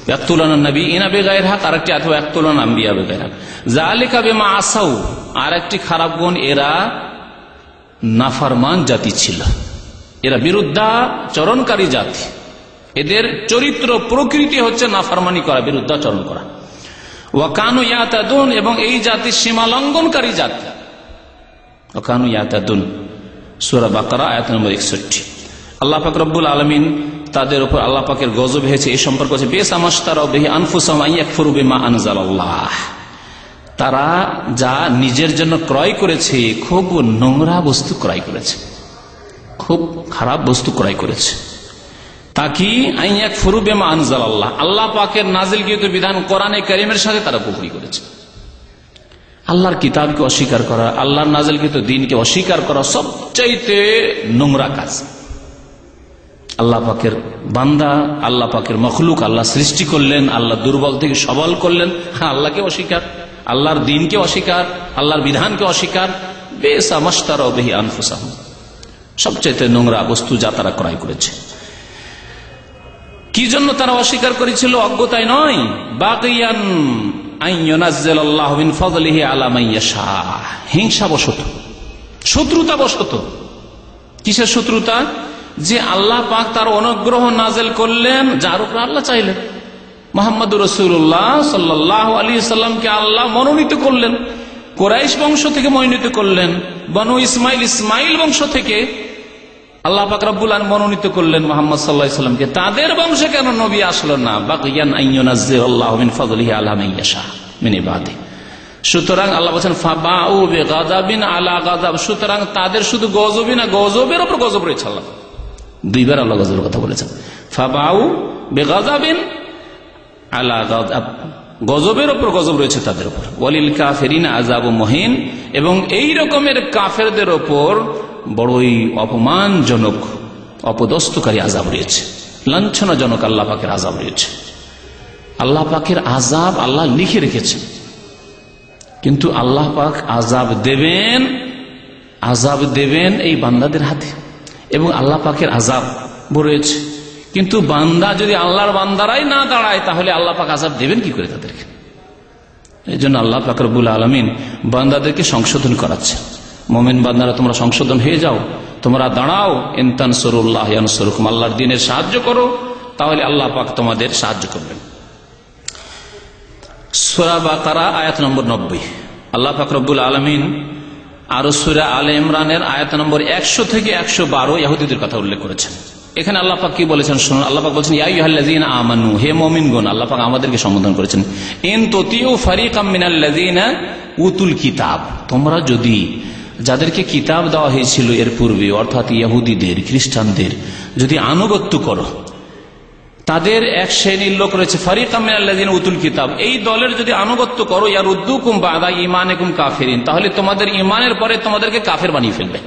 ইয়াকতুলুনা নাবিয়িনা বিগাইরি হক, আরেকটি অথবা ইয়াকতুলুনা আম্বিয়া বিগাইরি হক। যালিকা বিমা আসাউ, আরেকটি খারাপ গুণ, এরা নাফরমান জাতি ছিল, এরা বিরুদ্ধাচরণকারী জাতি। এদের চরিত্র প্রকৃতি হচ্ছে নাফরমানি করা, বিরুদ্ধাচরণ করা। ওয়া কানু ইয়াতাদুন, এবং এই জাতি সীমা লঙ্ঘনকারী জাতি। ওয়া কানু ইয়াতাদুন, সূরা বাকারা আয়াত নম্বর 61। আল্লাহ পাক রব্বুল আলামিন তাদের উপর আল্লাহ পাকের গজব হয়েছে এই সম্পর্কে হচ্ছে বিসা মাশতারাউ বিহি আনফুসাহুম আন ইয়াকফুরু বিমা আনজালাল্লাহ। তারা যা নিজের জন্য ক্রয় করেছে, খুব নোংরা বস্তু ক্রয় করেছে, খুব খারাপ বস্তু ক্রয় করেছে। তাকি আন ইয়াকফুরু বিমা আনজালাল্লাহ, আল্লাহ পাকের নাজিলকৃত বিধান কোরআনে কারীমের সাথে তারা কুফরি করেছে। আল্লাহর কিতাবকে অস্বীকার করা, আল্লাহর নাজিলকৃত দ্বীনকে অস্বীকার করা সবচাইতে নোংরা কাজ। আল্লাহ পাকের বান্দা, আল্লাহ পাকের মখলুক, আল্লাহ সৃষ্টি করলেন, আল্লাহ দুর্বল থেকে সবল করলেন, আল্লাহকে অস্বীকার, আল্লাহর দ্বীনকে অস্বীকার, আল্লাহর বিধানকে অস্বীকার। বিসা মাশতারাউ বিহি আনফুসাহুম, সবচাইতে নোংরা বস্তু যা তারা ক্রয় করেছে। কি জন্য তারা অস্বীকার করেছিল? অজ্ঞতায় নয়, বাগিয়ান আন ইউনাজ্জিলাল্লাহু মিন ফাদলিহি আলা মান ইয়াশা, হিংসাবশত, শত্রুতাবশত। কিসের শত্রুতা? যে আল্লাহ পাক তার অনুগ্রহ নাযিল করলেন যার উপর আল্লাহ চাইলেন। মুহাম্মদুর রাসূলুল্লাহ সাল্লাল্লাহু আলাইহি সাল্লামকে আল্লাহ মনোনীত করলেন, কুরাইশ বংশ থেকে মনোনীত করলেন, বনু ইসমাইল বংশ থেকে আল্লাহ পাক রব্বুল আলামিন মনোনীত করলেন মুহাম্মদ সাল্লাল্লাহু আলাইহি সাল্লামকে। তাদের বংশে কেন নবী আসলো না? বাগিয়ান আন ইউনাজ্জিলাল্লাহু মিন ফাদলিহি আলা মান ইয়াশা মিন ইবাদিহি। সুতরাং আল্লাহ বলেন ফাবাউ বিগাযাবিন আলা গাযাব, সুতরাং তাদের শুধু গজবই না, গজবের উপর গজব রয়েছে। আল্লাহ দুইবার আল্লাহ গজবের কথা বলেছেন, ফাবাউ বিগাযাবিন আলা গাযাব, গজবের উপর গজব রয়েছে তাদের উপর। ওয়ালিল কাফিরিনা আযাবুম মুহিন, এবং এই রকমের কাফেরদের উপর বড়ই অপমানজনক, অপদস্থকারী আযাব রয়েছে, লাঞ্ছনাজনক আল্লাহ পাকের আযাব রয়েছে। আল্লাহ পাকের আযাব আল্লাহ লিখে রেখেছেন, কিন্তু আল্লাহ পাক আযাব দেবেন এই বান্দাদের হাতে, এবং আল্লাহ পাকের আযাব রয়েছে। কিন্তু বান্দা যদি আল্লাহর বান্দারাই না দাঁড়ায়, তাহলে আল্লাহ পাক আযাব দেবেন কি করে তাদেরকে? এই জন্য আল্লাহ পাক রব্বুল আলামিন বান্দাদেরকে সংশোধন করাচ্ছে। মুমিন বান্দারা তোমরা সংশোধন হয়ে যাও, তোমরা দাঁড়াও, ইন তানসুরুল্লাহ ইয়ানসুরকুম, আল্লাহর দ্বীনের সাহায্য করো, তাহলে আল্লাহ পাক তোমাদের সাহায্য করবেন। সূরা বাকারা আয়াত নম্বর 90। আল্লাহ পাক রব্বুল আলামিন আরো সূরা আলে ইমরানের আয়াত নম্বর 100 থেকে 112 ইহুদীদের কথা উল্লেখ করেছেন। এখানে আল্লাহ পাক কি বলেছেন শুনুন। আল্লাহ পাক বলেছেন ইয়া আইয়ুহাল্লাযীনা আমানু, হে মুমিনগণ। আল্লাহ পাক আমাদেরকে সম্বোধন করেছেন ইন তুতিউ ফারিকাম মিনাল্লাযীনা উতুল কিতাব, তোমরা যদি যাদেরকে কিতাব দেওয়া হয়েছিল এর পূর্বে, অর্থাৎ ইহুদীদের, খ্রিস্টানদের যদি আনুগত্য করো, তাদের এক শ্রেণীর লোক রয়েছে ফারিকাম মিনাল্লাযীনা উতুল কিতাব, এই দলের যদি আনুগত্য করো, ইয়ারুদ্দুকুম বাদা ঈমানিকুম কাফিরিন, তাহলে তোমাদের ঈমানের পরে তোমাদেরকে কাফের বানিয়ে ফেলবে,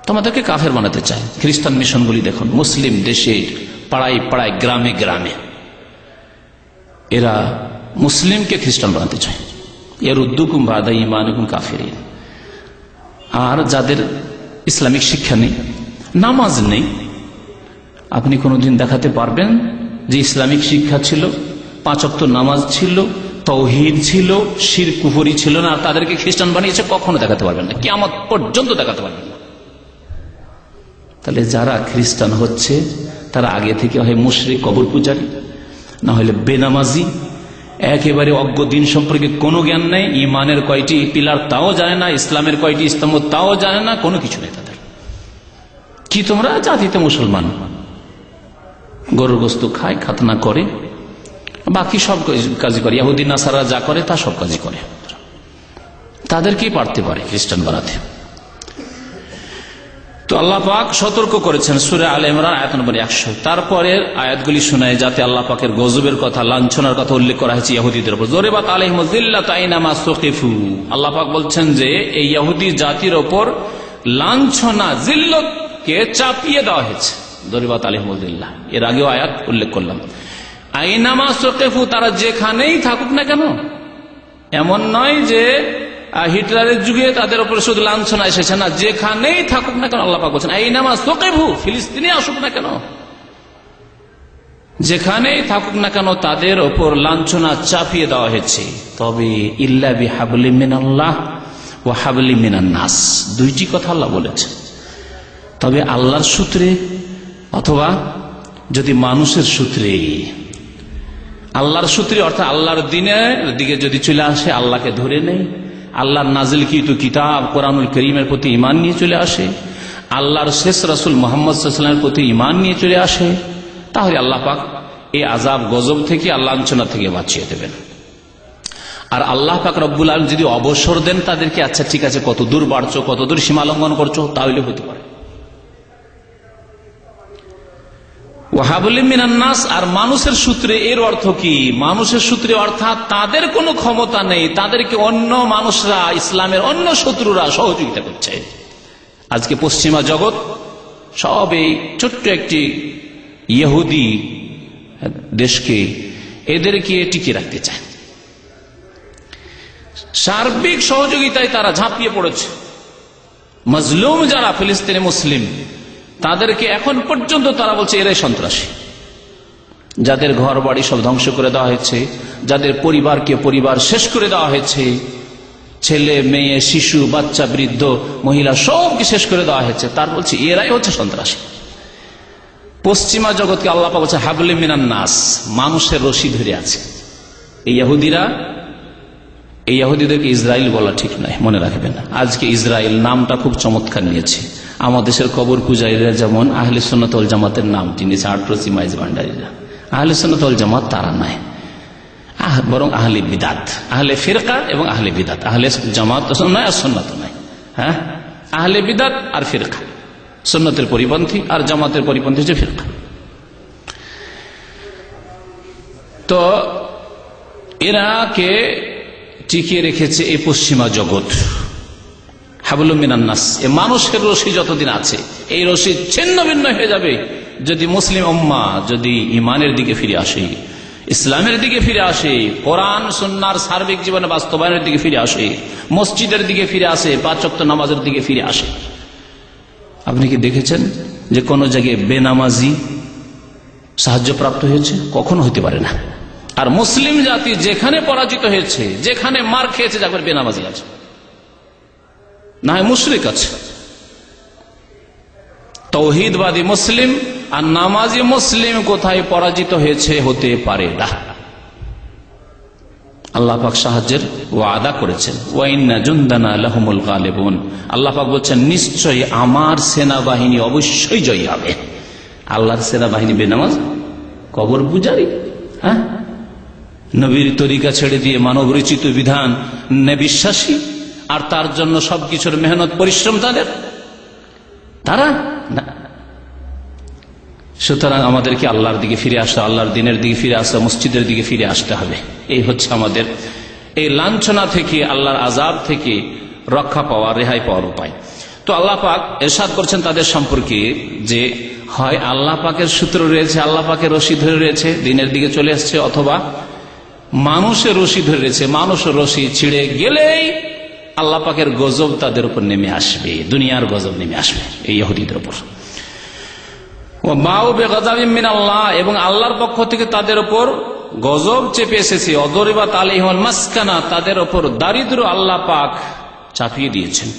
তোমাদেরকে কাফের বানাতে চায়। খ্রিস্টান মিশনগুলি দেখুন, মুসলিম দেশে পাড়ায় পাড়ায়, গ্রামে গ্রামে এরা মুসলিমকে খ্রিস্টান বানাতে চায়। ইয়ারুদ্দুকুম বাদা ঈমানিকুম কাফিরিন। আর যাদের ইসলামিক শিক্ষা নেই, নামাজ নেই, আপনি কোনদিন দেখাতে পারবেন যে ইসলামিক শিক্ষা ছিল, 5 ওয়াক্ত নামাজ ছিল, তাওহীদ ছিল, শিরক কুফরি ছিল না, আর তাদেরকে খ্রিস্টান বানিয়েছে? কখনো দেখাতে পারবেন না, কিয়ামত পর্যন্ত দেখাতে পারবেন না। তাহলে যারা খ্রিস্টান হচ্ছে তারা আগে থেকে হয় মুশরিক, কবর পূজারী, না হলে বেনামাজি, একেবারে অজ্ঞ, দিন সম্পর্কে কোনো জ্ঞান নেই, ইমানের কয়টি পিলার তাও জানে না, ইসলামের কয়টি স্তম্ভ তাও জানে না, কোনো কিছু নেই তাদের। কি তোমরা জাতিতে মুসলমান, গরুর গোস্ত খায়, খাতনা করে, বাকি সব কাজই করে, ইহুদি নাসারা যা করে তা সব কাজই করে, তাদেরকেই পারতে পারে খ্রিস্টান বানাতে। তো আল্লাহ পাক সতর্ক করেছেন সূরা আলে ইমরান আয়াত নম্বর 100। তারপরে আয়াতগুলি শোনায় যাতে আল্লাহ পাকের গজবের কথা, লাঞ্ছনার কথা উল্লেখ করা হয়েছে ইহুদীদের উপর। যরিবাত আলাইহিমুয যিল্লাতু আইনামা সুকিফু, আল্লাহ পাক বলছেন যে এই ইহুদি জাতির উপর লাঞ্ছনা, জিল্লতকে চাপিয়ে দেওয়া হয়েছে। যরিবাত আলাইহিমুয যিল্লাহ, এর আগেও আয়াত উল্লেখ করলাম। আইনামা সুকিফু, তারা যেখানেই থাকুক না কেন, এমন নয় যে হিটলারের যুগে তাদের উপর শুধু লাঞ্ছনা এসেছে না, যেখানেই থাকুক না কেন আল্লাহ পাক বলছেন আইনামা সুকিফু, ফিলিস্তিনে আসুক না কেন, যেখানেই থাকুক না কেন তাদের ওপর লাঞ্ছনা চাপিয়ে দেওয়া হয়েছে, তবে ইল্লা বিহাবলি মিনাল্লাহ ওয়া হাবলি মিনান নাস, দুইটি কথা আল্লাহ বলেছেন। তবে আল্লাহর সূত্রে অথবা যদি মানুষের সূত্রে, আল্লাহর সূত্রে অর্থাৎ আল্লাহর দিনের দিকে যদি চলে আসে, আল্লাহকে ধরে নেই, আল্লাহর নাজিলকৃত কিতাব কোরআনুল করিমের প্রতি ঈমান নিয়ে চলে আসে, আল্লাহর শেষ রাসূল মুহাম্মদ সাল্লাল্লাহু আলাইহি ওয়াসাল্লামের প্রতি ঈমান নিয়ে চলে আসে, তাহলে আল্লাহ পাক এই আযাব গজব থেকে, আল্লাহ লাঞ্ছনা থেকে বাঁচিয়ে দেবেন। আর আল্লাহ পাক রব্বুল আলামিন যদি অবসর দেন তাদেরকে, আচ্ছা ঠিক আছে কত দূর বাড়ছো, কত দূর সীমা লঙ্ঘন করছো, তাহলে হতে পারে। ওয়াহাবুলিম মিনান নাস, আর মানুষের সূত্রে এর অর্থ কি? মানুষের সূত্রে অর্থাৎ তাদের কোনো ক্ষমতা নেই, তাদেরকে অন্য মানুষরা, ইসলামের অন্য শত্রুরা সহযোগিতা করছে। আজকে পশ্চিমা জগৎ সব এই ছোট্ট একটি ইহুদি দেশকে, এদেরকে টিকিয়ে রাখতে চায়। সার্বিক সহযোগিতায় তারা ঝাঁপিয়ে পড়েছে। মজলুম যারা ফিলিস্তিনি মুসলিম, তাদেরকে এখন পর্যন্ত তারা বলছে এরাই সন্ত্রাসী। যাদের ঘর বাড়ি সব ধ্বংস করে দেওয়া হয়েছে, যাদের পরিবারকে পরিবার শেষ করে দেওয়া হয়েছে, ছেলে মেয়ে শিশু বাচ্চা বৃদ্ধ মহিলা সবকে শেষ করে দেওয়া হয়েছে, তার বলছে এরাই হচ্ছে সন্ত্রাসী। পশ্চিমা জগৎকে আল্লাহ পাক বলছে হাবলি মিনান নাস, মানুষের রশি ধরে আছে। এই ইহুদিদেরকে ইসরায়েল বলা ঠিক নয়, মনে রাখবেন। আজকে ইসরায়েল নামটা খুব চমৎকার নিয়েছে। আমাদের দেশের কবর পূজারীরা যেমন আহলে সুন্নাত ওয়াল জামাতের নামটি নিয়েছে, আটরসি মাইজ ভান্ডারীরা। আহলে সুন্নাত ওয়াল জামাত তারা নয়, বরং আহলে বিদাত, আহলে ফিরকা এবং আহলে বিদাত। আহলে জামাত নয় আর সুন্নাত নয়, হ্যাঁ, আহলে বিদাত আর ফিরকা, সুন্নতের পরিপন্থী আর জামাতের পরিপন্থী হচ্ছে ফিরকা। তো এরাকে টিকিয়ে রেখেছে এই পশ্চিমা জগৎ। হাবলুম মিনান নাস, এই মানুষের রশি যতদিন আছে, এই রশি ছিন্ন ভিন্ন হয়ে যাবে যদি মুসলিম উম্মাহ যদি ইমানের দিকে ফিরে আসে, ইসলামের দিকে ফিরে আসে, কোরআন সুন্নাহর সার্বিক জীবনে বাস্তবায়নের দিকে ফিরে আসে, মসজিদের দিকে ফিরে আসে, 5 ওয়াক্ত নামাজের দিকে ফিরে আসে। আপনি কি দেখেছেন যে কোন জায়গায় বেনামাজি সাহায্যপ্রাপ্ত হয়েছে? কখনো হতে পারে না। আর মুসলিম জাতি যেখানে পরাজিত হয়েছে, যেখানে মার খেয়েছে, যাদের বেনামাজি আছে, না হয় মুশরিক আছে। তৌহিদবাদী মুসলিম আর নামাজি মুসলিম কোথায় পরাজিত হয়েছে হতে পারে না। আল্লাহ পাক সাহায্যের ওয়াদা করেছেন, ওয়া ইন্না জুনদানা লাহুমুল গালিবুন। আল্লাহ পাক বলছেন নিশ্চয়ই আমার সেনাবাহিনী অবশ্যই জয়ী হবে। আল্লাহর সেনাবাহিনী বেনামাজ, কবর পূজারী, হ্যাঁ, নবীর তরিকা ছেড়ে দিয়ে মানব রচিত বিধান বিশ্বাসী, আর তার জন্য সবকিছুর মেহনত পরিশ্রম তারা না। সুতরাং আমাদেরকে আল্লাহর দিকে ফিরে আসতে, আল্লাহর দিনের দিকে ফিরে আসতে, মসজিদের দিকে ফিরে আসতে হবে। এই হচ্ছে আমাদের এই লাঞ্ছনা থেকে, আল্লাহর আযাব থেকে রক্ষা পাওয়া, রেহাই পাওয়ার উপায়। তো আল্লাহ পাক ইরশাদ করছেন তাদের সম্পর্কে যে হয় আল্লাহ পাকের সূত্র রয়েছে, আল্লাহ পাকের রশি ধরে রয়েছে, দিনের দিকে চলে আসছে, অথবা মানুষের রশি ধরে রয়েছে, মানুষের রশি ছিঁড়ে গেলেই আল্লাহ পাকের গজব তাদের উপর নেমে আসবে, দুনিয়ার গজব নেমে আসবে এই ইহুদিদের উপর। এবং আল্লাহর পক্ষ থেকে তাদের উপর গজব চেপে এসেছে। অদরিবাত আলাইহিমুল মাসকানা, তাদের উপর দারিদ্র আল্লাহ পাক চাপিয়ে দিয়েছেন।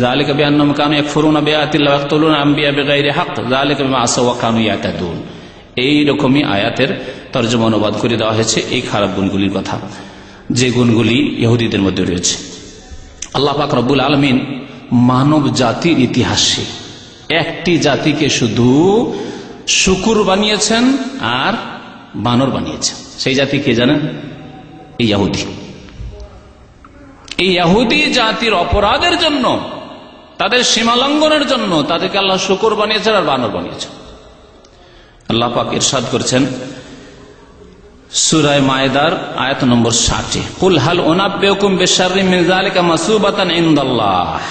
যালিকা বিআন্নাহুম কানু ইয়াকফুরুনা বিআয়াতিল্লাহি ওয়া ইয়াকতুলুনা আম্বিয়া বিগাইরি হক, যালিকা বিমা আসাউ ওয়া কানু ইয়াতাদুন। এইরকমই আয়াতের তরজমা অনুবাদ করে দেওয়া হয়েছে এই খারাপ গুণগুলির কথা, যে গুণগুলি ইহুদিদের মধ্যে রয়েছে। আল্লাহ পাক রব্বুল আলামিন মানব জাতির ইতিহাসে একটি জাতিকে শুধু শুকুর বানিয়েছেন আর বানর বানিয়েছেন। সেই জাতি কে জানেন? এই ইহুদি। এই ইহুদি জাতির অপরাধের জন্য, তাদের সীমালঙ্ঘনের জন্য তাদেরকে আল্লাহ শুকুর বানিয়েছেন আর বানর বানিয়েছেন। আল্লাহ পাক ইরশাদ করেছেন সূরা মায়েদার আয়াত নম্বর 60, কুল হাল উনাব্বিউকুম বিশাররিম মিন যালিকা মাসুবাতান ইনদাল্লাহ।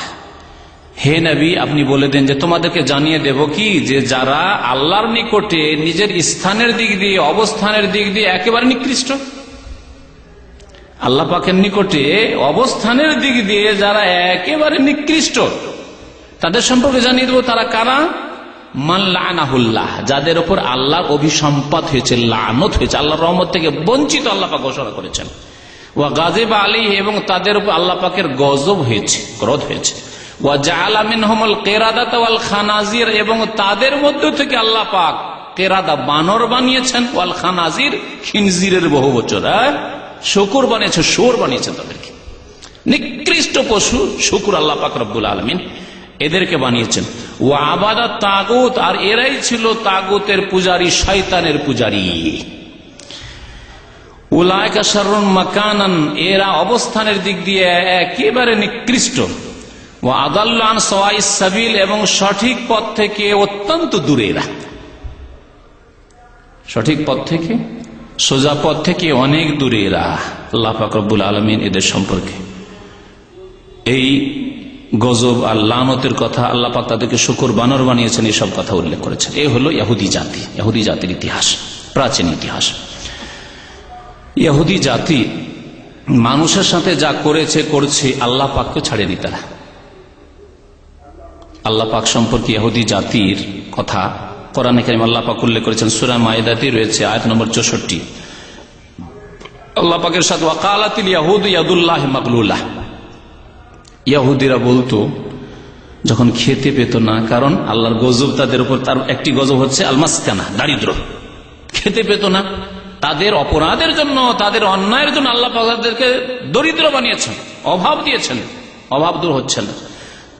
হে নবী, আপনি বলে দেন যে তোমাদেরকে জানিয়ে দেব কি, যে যারা আল্লাহর নিকটে নিজের স্থানের দিক দিয়ে, অবস্থানের দিক দিয়ে একেবারে নিকৃষ্ট, আল্লাহ পাকের নিকটে অবস্থানের দিক দিয়ে যারা একেবারে নিকৃষ্ট, তাদের সম্পর্কে জানিয়ে দেব তারা কারা। মান লানাহুল্লাহ, যাদের উপর আল্লাহর অভিসম্পাত হয়েছে, লানত হয়েছে, আল্লাহর রহমত থেকে বঞ্চিত আল্লাহ পাক ঘোষণা করেছেন। ওয়া গাযিবা আলাইহি, এবং তাদের উপর আল্লাহ পাকের গজব হয়েছে, ক্রোধ হয়েছে। ওয়া জাআলা মিনহুমুল কিরাদাতা ওয়াল খানাজির, এবং তাদের মধ্য থেকে আল্লাহ পাক কেরাদা বানর বানিয়েছেন, ওয়াল খানাজির খিনজিরের বহুবচন, শূকর বানিয়েছে, শুয়োর বানিয়েছেন তাদেরকে। নিকৃষ্ট পশু শূকর আল্লাহ পাক রব্বুল আলামিন এদেরকে বানিয়েছেন। ওয়া আবাদা তাগুত, আর এরাই ছিল তাগুতের পূজারী, শয়তানের পূজারী। উলাইকা শাররুন মাকানান, এরা অবস্থানের দিক দিয়ে একেবারে নিকৃষ্ট। ওয়া আদাল্লু আন সাওয়াইস সাবিল, এবং সঠিক পথ থেকে অত্যন্ত দূরে এরা, সঠিক পথ থেকে, সোজা পথ থেকে অনেক দূরে এরা। আল্লাহ পাক রব্বুল আলামিন এদের সম্পর্কে এই গজব আর লানতের কথা, আল্লাহ পাক তাদেরকে শূকর বানর বানিয়েছেন, এসব কথা উল্লেখ করেছেন। এই হলো ইহুদি জাতি, ইহুদি জাতির ইতিহাস, প্রাচীন ইতিহাস। ইহুদি জাতি মানুষের সাথে যা করেছে করছে, আল্লাহ পাককে ছাড়েনি তারা। আল্লাহ পাক সম্পর্কে ইহুদি জাতির কথা কোরআনে কারীমে আল্লাহ পাক উল্লেখ করেছেন, সূরা মাইদাতে রয়েছে আয়াত নম্বর 64। আল্লাহ পাকের সাথে ওয়াকালাতিল ইয়াহুদু ইয়াদুল্লাহি মাগলুলাহ, ইহুদিরা বলতো যখন খেতে পেত না, কারণ আল্লাহর গজব তাদের উপর, তার একটি গজব হচ্ছে আল মাসকানা, দারিদ্র, খেতে পেত না। তাদের অপরাধের জন্য, তাদের অন্যায়ের জন্য আল্লাহ পাক তাদেরকে দরিদ্র বানিয়েছেন, অভাব দিয়েছেন, অভাব দূর হচ্ছে না।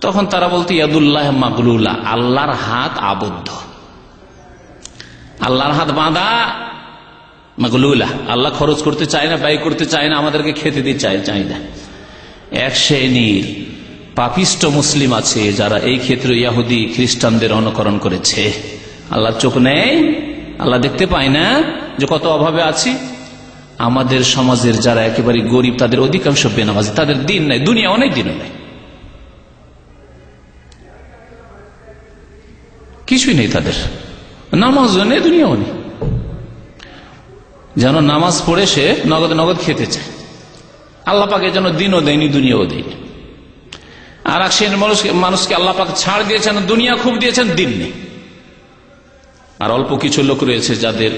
তখন তারা বলতো ইয়াদুল্লাহ মাগলুলা, আল্লাহর হাত আবদ্ধ, আল্লাহর হাত বাঁধা, মাগলুলা, আল্লাহ খরচ করতে চায় না, ব্যয় করতে চায় না, আমাদেরকে খেতে দিতে চায় না। এক শ্রেণীর পাপিষ্ট মুসলিম আছে যারা এই ক্ষেত্রে ইহুদি খ্রিস্টানদের অনুকরণ করেছে। আল্লাহ চোখ নেই, আল্লাহ দেখতে পায় না যে কত অভাবে আছি। আমাদের সমাজের যারা একেবারে গরিব, তাদের অধিকাংশ বেনামাজি, তাদের দিন নাই, দুনিয়া অনেক দিনও নেই, কিছুই নেই তাদের, নামাজও নেই, দুনিয়াও নেই। যেন নামাজ পড়ে সে নগদ নগদ খেতে চায়। আল্লাহ পাক যেন দিনও দেয়নি, দুনিয়াও দেয়নি। আর এক শ্রেণীর মানুষকে আল্লাহ পাক ছাড় দিয়েছেন, দুনিয়া খুব দিয়েছেন, দিন নেই। আর অল্প কিছু লোক রয়েছে যাদের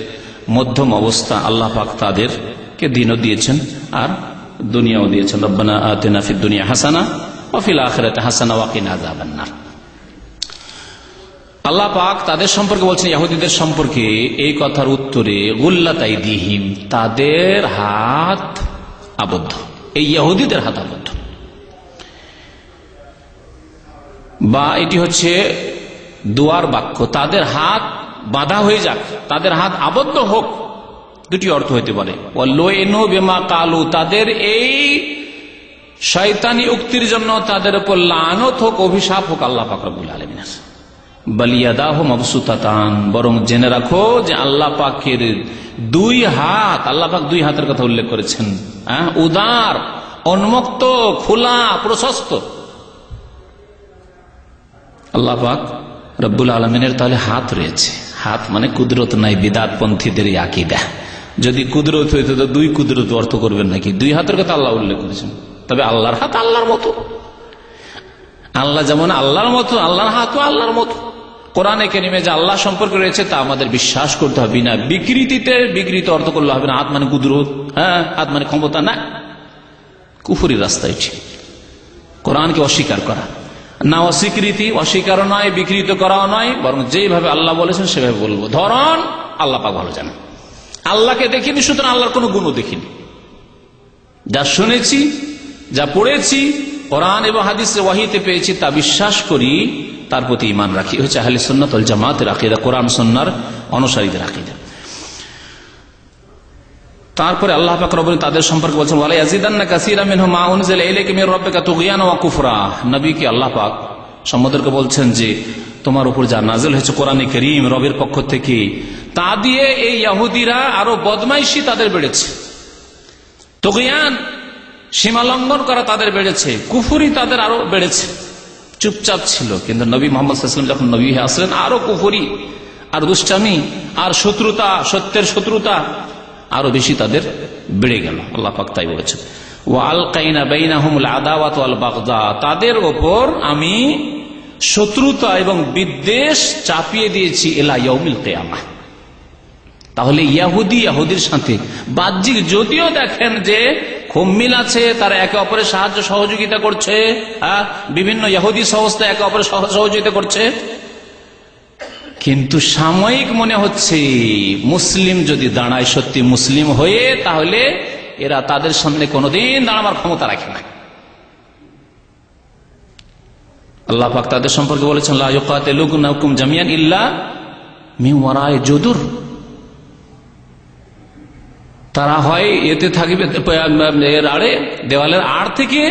মধ্যম অবস্থা, আল্লাহ পাক তাদেরকে দিনও দিয়েছেন আর দুনিয়াও দিয়েছেন। রব্বানা আতিনা ফিদ দুনিয়া হাসানা ওয়া ফিল আখিরাতি হাসানা ওয়া কিনা আযাবান নার। আল্লাহ পাক তাদের সম্পর্কে বলছেন, ইহুদিদের সম্পর্কে এই কথার উত্তরে, গুল্লাত আইদিহিম, তাদের হাত আবদ্ধ, এই ইহুদিদের হাত আবদ্ধ, বা এটি হচ্ছে দুয়ার বাক্য, তাদের হাত বাঁধা হয়ে যাক, তাদের হাত আবদ্ধ হোক। দুটি অর্থ হইতে পারে। ওয়ালুইনু বিমা কালু, তাদের এই শয়তানি উক্তির জন্য তাদের উপর লানত হোক, অভিশাপ হোক আল্লাহ পাক রব্বুল আলামিনের। বালিয়াদাহু মাবসুতাতান, বরং জেনে রাখো যে আল্লাহ পাকের দুই হাত, আল্লাহ পাক দুই হাতের কথা উল্লেখ করেছেন, উদার, উন্মুক্ত, খোলা, প্রশস্ত। আল্লাহ পাক রব্বুল আলামিনের তাহলে হাত রয়েছে। হাত মানে কুদরত নাই, বিদাত পন্থীদের আকীদা। যদি কুদরত হইতো তো দুই কুদরত অর্থ করবেন নাকি? দুই হাতের কথা আল্লাহ উল্লেখ করেছেন। তবে আল্লাহর হাত আল্লাহর মতো, আল্লাহ যেমন আল্লাহর মতো, আল্লাহর হাতও আল্লাহর মতো। কোরআনে কারীমে যে আল্লাহ সম্পর্কে রয়েছে তা আমাদের বিশ্বাস করতে হবে, না বিকৃতিতে বিকৃত অর্থ করলে হবে না। হাত মানে কুদরত, হাত মানে ক্ষমতা, না, কুফরি রাস্তা এটি। কোরআনকে অস্বীকার করা, না অস্বীকৃতি, অস্বীকার নয়, বিকৃত করাও নয়, বরং যেভাবে আল্লাহ বলেছেন সেভাবে বলবো। ধরন আল্লাহ পাক ভালো জানেন, আল্লাহকে দেখিনি, সুতরাং আল্লাহর কোনো গুণও দেখিনি। যা শুনেছি, যা পড়েছি কোরআন এবং হাদিসে ওয়াহিতে পেয়েছি তা বিশ্বাস করি, তার প্রতি ঈমান রাখি। হচ্ছে আহলে সুন্নাত ওয়াল জামাতের আকীদা, কোরআন সুন্নাহর অনুসারীদের আকীদা। তারপরে আল্লাহ পাক রব্বুল তাদের সম্পর্কে বলছেন, ওয়ালা ইয়াজিদান্না কাসীরাম মিনহুম মা উনজিলা ইলাইকা মির রাব্বিকা তুগয়ানা ওয়া কুফরা। নবীকে আল্লাহ পাক সম্বোধনকে বলছেন যে তোমার উপর যা নাযিল হয়েছে কোরআনে কারীম রবের পক্ষ থেকে, তা দিয়ে এই ইহুদিরা আরো বদমাইশি তাদের বেড়েছে, তুগয়ান সীমা লঙ্ঘন করা তাদের বেড়েছে, কুফরি তাদের আরো বেড়েছে। চুপচাপ ছিল, কিন্তু নবী মুহাম্মদ সাল্লাল্লাহু আলাইহি ওয়াসাল্লাম যখন নবী হয়ে আসলেন আরো কুফরি আর দুষ্টামি আর শত্রুতা, সত্যের শত্রুতা আরো বেশি তাদের বেড়ে গেল। আল্লাহ পাক তাই বলেছেন, ওয়া আলকাইনা বাইনাহুমুল আদাওয়াত ওয়াল বাগদা, তাদের উপর আমি শত্রুতা এবং বিদ্বেষ চাপিয়ে দিয়েছি ইলা ইয়াউমিল কিয়ামাহ। তাহলে ইহুদির সাথে বাহ্যিক যদিও দেখেন যে খুব মিল আছে, তারা একে অপরের সাহায্য সহযোগিতা করছে, বিভিন্ন ইহুদি সংস্থা একে অপরের সহযোগিতা করছে, কিন্তু সাময়িক মনে হচ্ছে মুসলিম যদি দাঁড়ায় সত্যি মুসলিম হয়ে, তাহলে এরা তাদের সামনে কোনোদিন দাঁড়াবার ক্ষমতা রাখে না। আল্লাহ পাক তাদের সম্পর্কে বলেছেন লা ইউকাতিলুকুম জামিয়ান ইল্লা মিন ওয়ারাই জুদুর। তারা হয় এতে থাকবে এর আড়ে, দেওয়ালের আড় থেকে,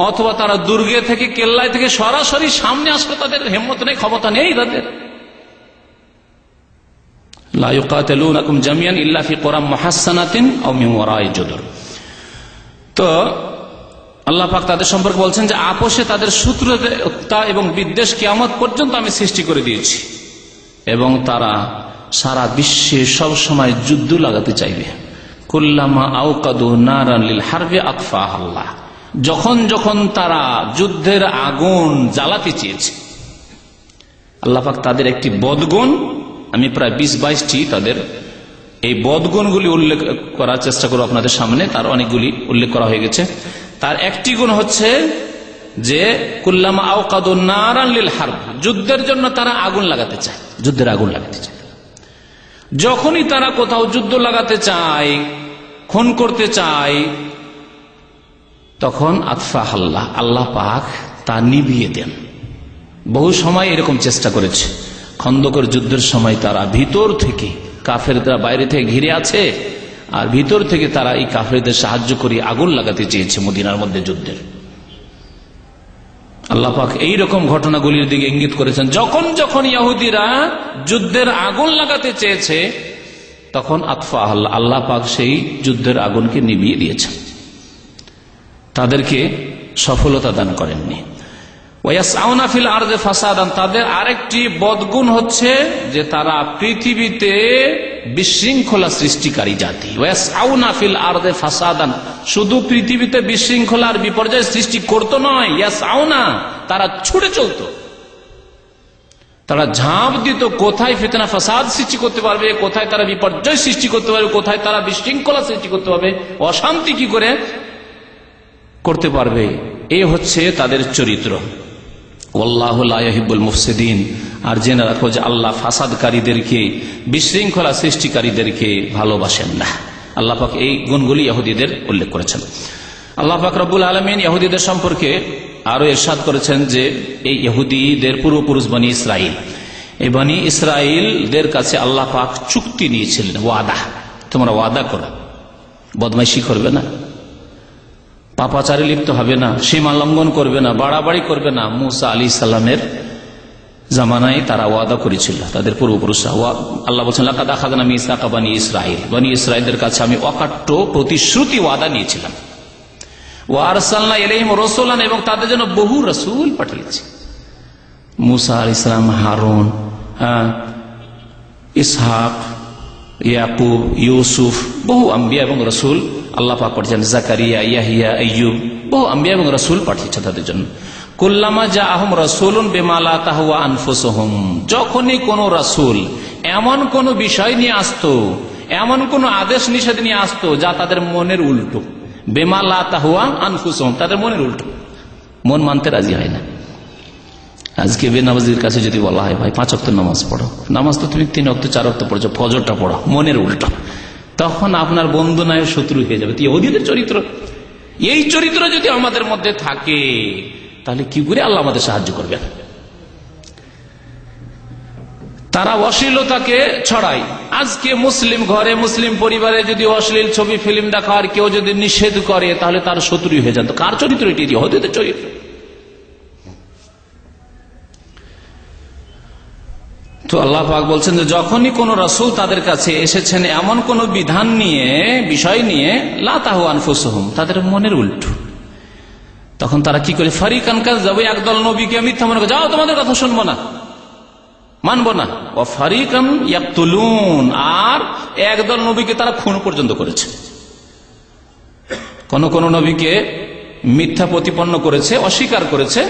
অথবা তারা দুর্গে থেকে, কেল্লায় থেকে সরাসরি সামনে আসলে তাদের হিম্মত নেই, ক্ষমতা নেই তাদের। লা ইউকাতিলুকুম জামিয়ান ইল্লা ফি কুরাম মুহাসসানাতিন আও মিন ওয়ারাই জুদুর। তো আল্লাহ পাক তাদের সম্পর্কে বলছেন যে আপোষে তাদের শত্রুতা এবং বিদ্বেষ কিয়ামত পর্যন্ত আমি সৃষ্টি করে দিয়েছি, এবং তারা সারা বিশ্বে সব সময় যুদ্ধ লাগাতে চাইবে। কুল্লামা আওকাদু নারান লিল হারবি আতফাহা আল্লাহ, যখন যখন তারা যুদ্ধের আগুন জ্বালাতে চেয়েছে, আল্লাহ পাক তাদের একটি বদগুণ, আমি প্রায় 20-22টি তাদের এই বদগুণগুলি উল্লেখ করার চেষ্টা করব আপনাদের সামনে। তার অনেকগুলি উল্লেখ করা হয়ে গেছে। তার একটি গুণ হচ্ছে যে কুল্লামা আওকাদু নারান লিল হারব, যুদ্ধের জন্য তারা আগুন লাগাতে চায়, যুদ্ধের আগুন লাগাতে চায়। যখনই তারা কোথাও যুদ্ধ লাগাতে চায়, খুন করতে চায়, তখন আতফাহা আল্লাহ, আল্লাহ পাক তা নিভিয়ে দেন। বহু সময় এরকম চেষ্টা করেছে। খন্দকের যুদ্ধের সময় তারা ভিতর থেকে, কাফেররা বাইরে থেকে ঘিরে আছে, আর ভিতর থেকে তারা এই কাফেরদের সাহায্য করে আগুন লাগাতে চেয়েছে মদিনার মধ্যে যুদ্ধের। আল্লাহ পাক এইরকম ঘটনাগুলির দিকে ইঙ্গিত করেছেন। যখন যখন ইহুদিরা যুদ্ধের আগুন লাগাতে চেয়েছে, তখন আতফাহা আল্লাহ, আল্লাহ পাক সেই যুদ্ধের আগুনকে নিভিয়ে দিয়েছেন, তাদেরকে সফলতা দান করেননি। ওয়াসআউনা ফিল আরদি ফাসাদান, তাদের আরেকটি বদগুণ হচ্ছে যে তারা পৃথিবীতে বিশৃঙ্খলা সৃষ্টিকারী জাতি। ওয়াসআউনা ফিল আরদি ফাসাদান, শুধু পৃথিবীতে বিশৃঙ্খলা আর বিপর্যয় সৃষ্টি করতো নয়, ইয়াসআউনা, তারা ছুটে চলতো, তারা ঝাঁপ দিত কোথায় ফিতনা ফাসাদ সৃষ্টি করতে পারবে, কোথায় তারা বিপর্যয় সৃষ্টি করতে পারবে, কোথায় তারা বিশৃঙ্খলা সৃষ্টি করতে পারবে, অশান্তি কি করে করতে পারবে। এই হচ্ছে তাদের চরিত্র। ওয়াল্লাহু লা ইউহিব্বুল মুফসিদিন, আর জেনে রাখো যে আল্লাহ ফাসাদকারীদেরকে, বিশৃঙ্খলা সৃষ্টিকারীদেরকে ভালোবাসেন না। আল্লাহ পাক এই গুণগুলি ইহুদিদের উল্লেখ করেছেন। আল্লাহ পাক রব্বুল আলামিন ইহুদিদের সম্পর্কে আরো ইরশাদ করেছেন যে এই ইহুদিদের পূর্বপুরুষ বনি ইসরাইল, এই বনি ইসরাইলদের কাছে আল্লাহ পাক চুক্তি নিয়েছিলেন, ওয়াদা, তোমরা ওয়াদা করো, বদমাইশি করবে না, পাপাচারে লিপ্ত হবে না, সীমা লঙ্ঘন করবে না, বাড়াবাড়ি করবে না। মুসা আলাইহিস সালামের জামানায় তারা ওয়াদা করেছিল, তাদের পূর্বপুরুষরা। আল্লাহ বলছেন লাকাদ আখাযনা মিসাকা বনি ইসরাইল, বনি ইসরাইলদের কাছে আমি অকাট্য প্রতিশ্রুতি ওয়াদা নিয়েছিলাম। ওয়া আরসালনা ইলাইহিম রাসূলান, এবং তাদের জন্য বহু রাসূল পাঠিয়েছি। মুসা আলাইহিস সালাম, হারুন, ইসহাক, ইয়াকুব, ইউসুফ, বহু আম্বিয়া এবং রাসূল আল্লাহ পাক পাঠিয়েছেন। জাকারিয়া, ইয়াহিয়া, আইয়ুব, বহু আম্বিয়া এবং রাসূল পাঠিয়েছেন তাদের জন্য। কুল্লামা জাআহুম রাসূলুন বিমা লা তাহওয়া আনফুসুহুম, যখনই কোন রাসূল এমন কোন বিষয় নিয়ে আসতো, এমন কোন আদেশ নিষেধ নিয়ে আসতো যা তাদের মনের উল্টো, বিমা লা তাহওয়া আনফুসুহুম, তাদের মনের উল্টো, মন মানতে রাজি হয় না। আজকে বেনামাজির কাছে যদি বলা হয় ভাই 5 ওয়াক্ত নামাজ পড়ো, নামাজ তো তুমি 3 ওয়াক্ত 4 ওয়াক্ত পড়ছো, ফজরটা পড়ো, মনের উল্টো, তখন আপনার বন্ধু নয় শত্রু হয়ে যাবে। ইহুদিদের চরিত্র, এই চরিত্র যদি আমাদের মধ্যে থাকে, তাহলে কি করে আল্লাহ আমাদের সাহায্য করবেন। তারা অশ্লীলতাকে ছড়ায়। আজকে মুসলিম ঘরে, মুসলিম পরিবারে যদি অশ্লীল ছবি ফিল্ম দেখার কেউ যদি নিষেধ করে, তাহলে তার শত্রু হয়ে যান। কার চরিত্র এটি? ইহুদিদের চরিত্র। তো আল্লাহ পাক বলছেন যে যখনই কোন রাসূল তাদের কাছে এসেছেন এমন কোন বিধান নিয়ে, বিষয় নিয়ে, লা তাহওয়া আনফুসুহুম, তাদের মনের উল্টো, তখন তারা কি করে, ফারিকান কাযাবু, একদল নবীকে মিথ্যা মনে করে, যাও তোমাদের কথা শুনবো না, মানবো না। ও ফারিকান ইয়াকতুলুন, আর একদল নবীকে তারা খুন পর্যন্ত করেছে। কোন কোন নবীকে মিথ্যা প্রতিপন্ন করেছে, অস্বীকার করেছে,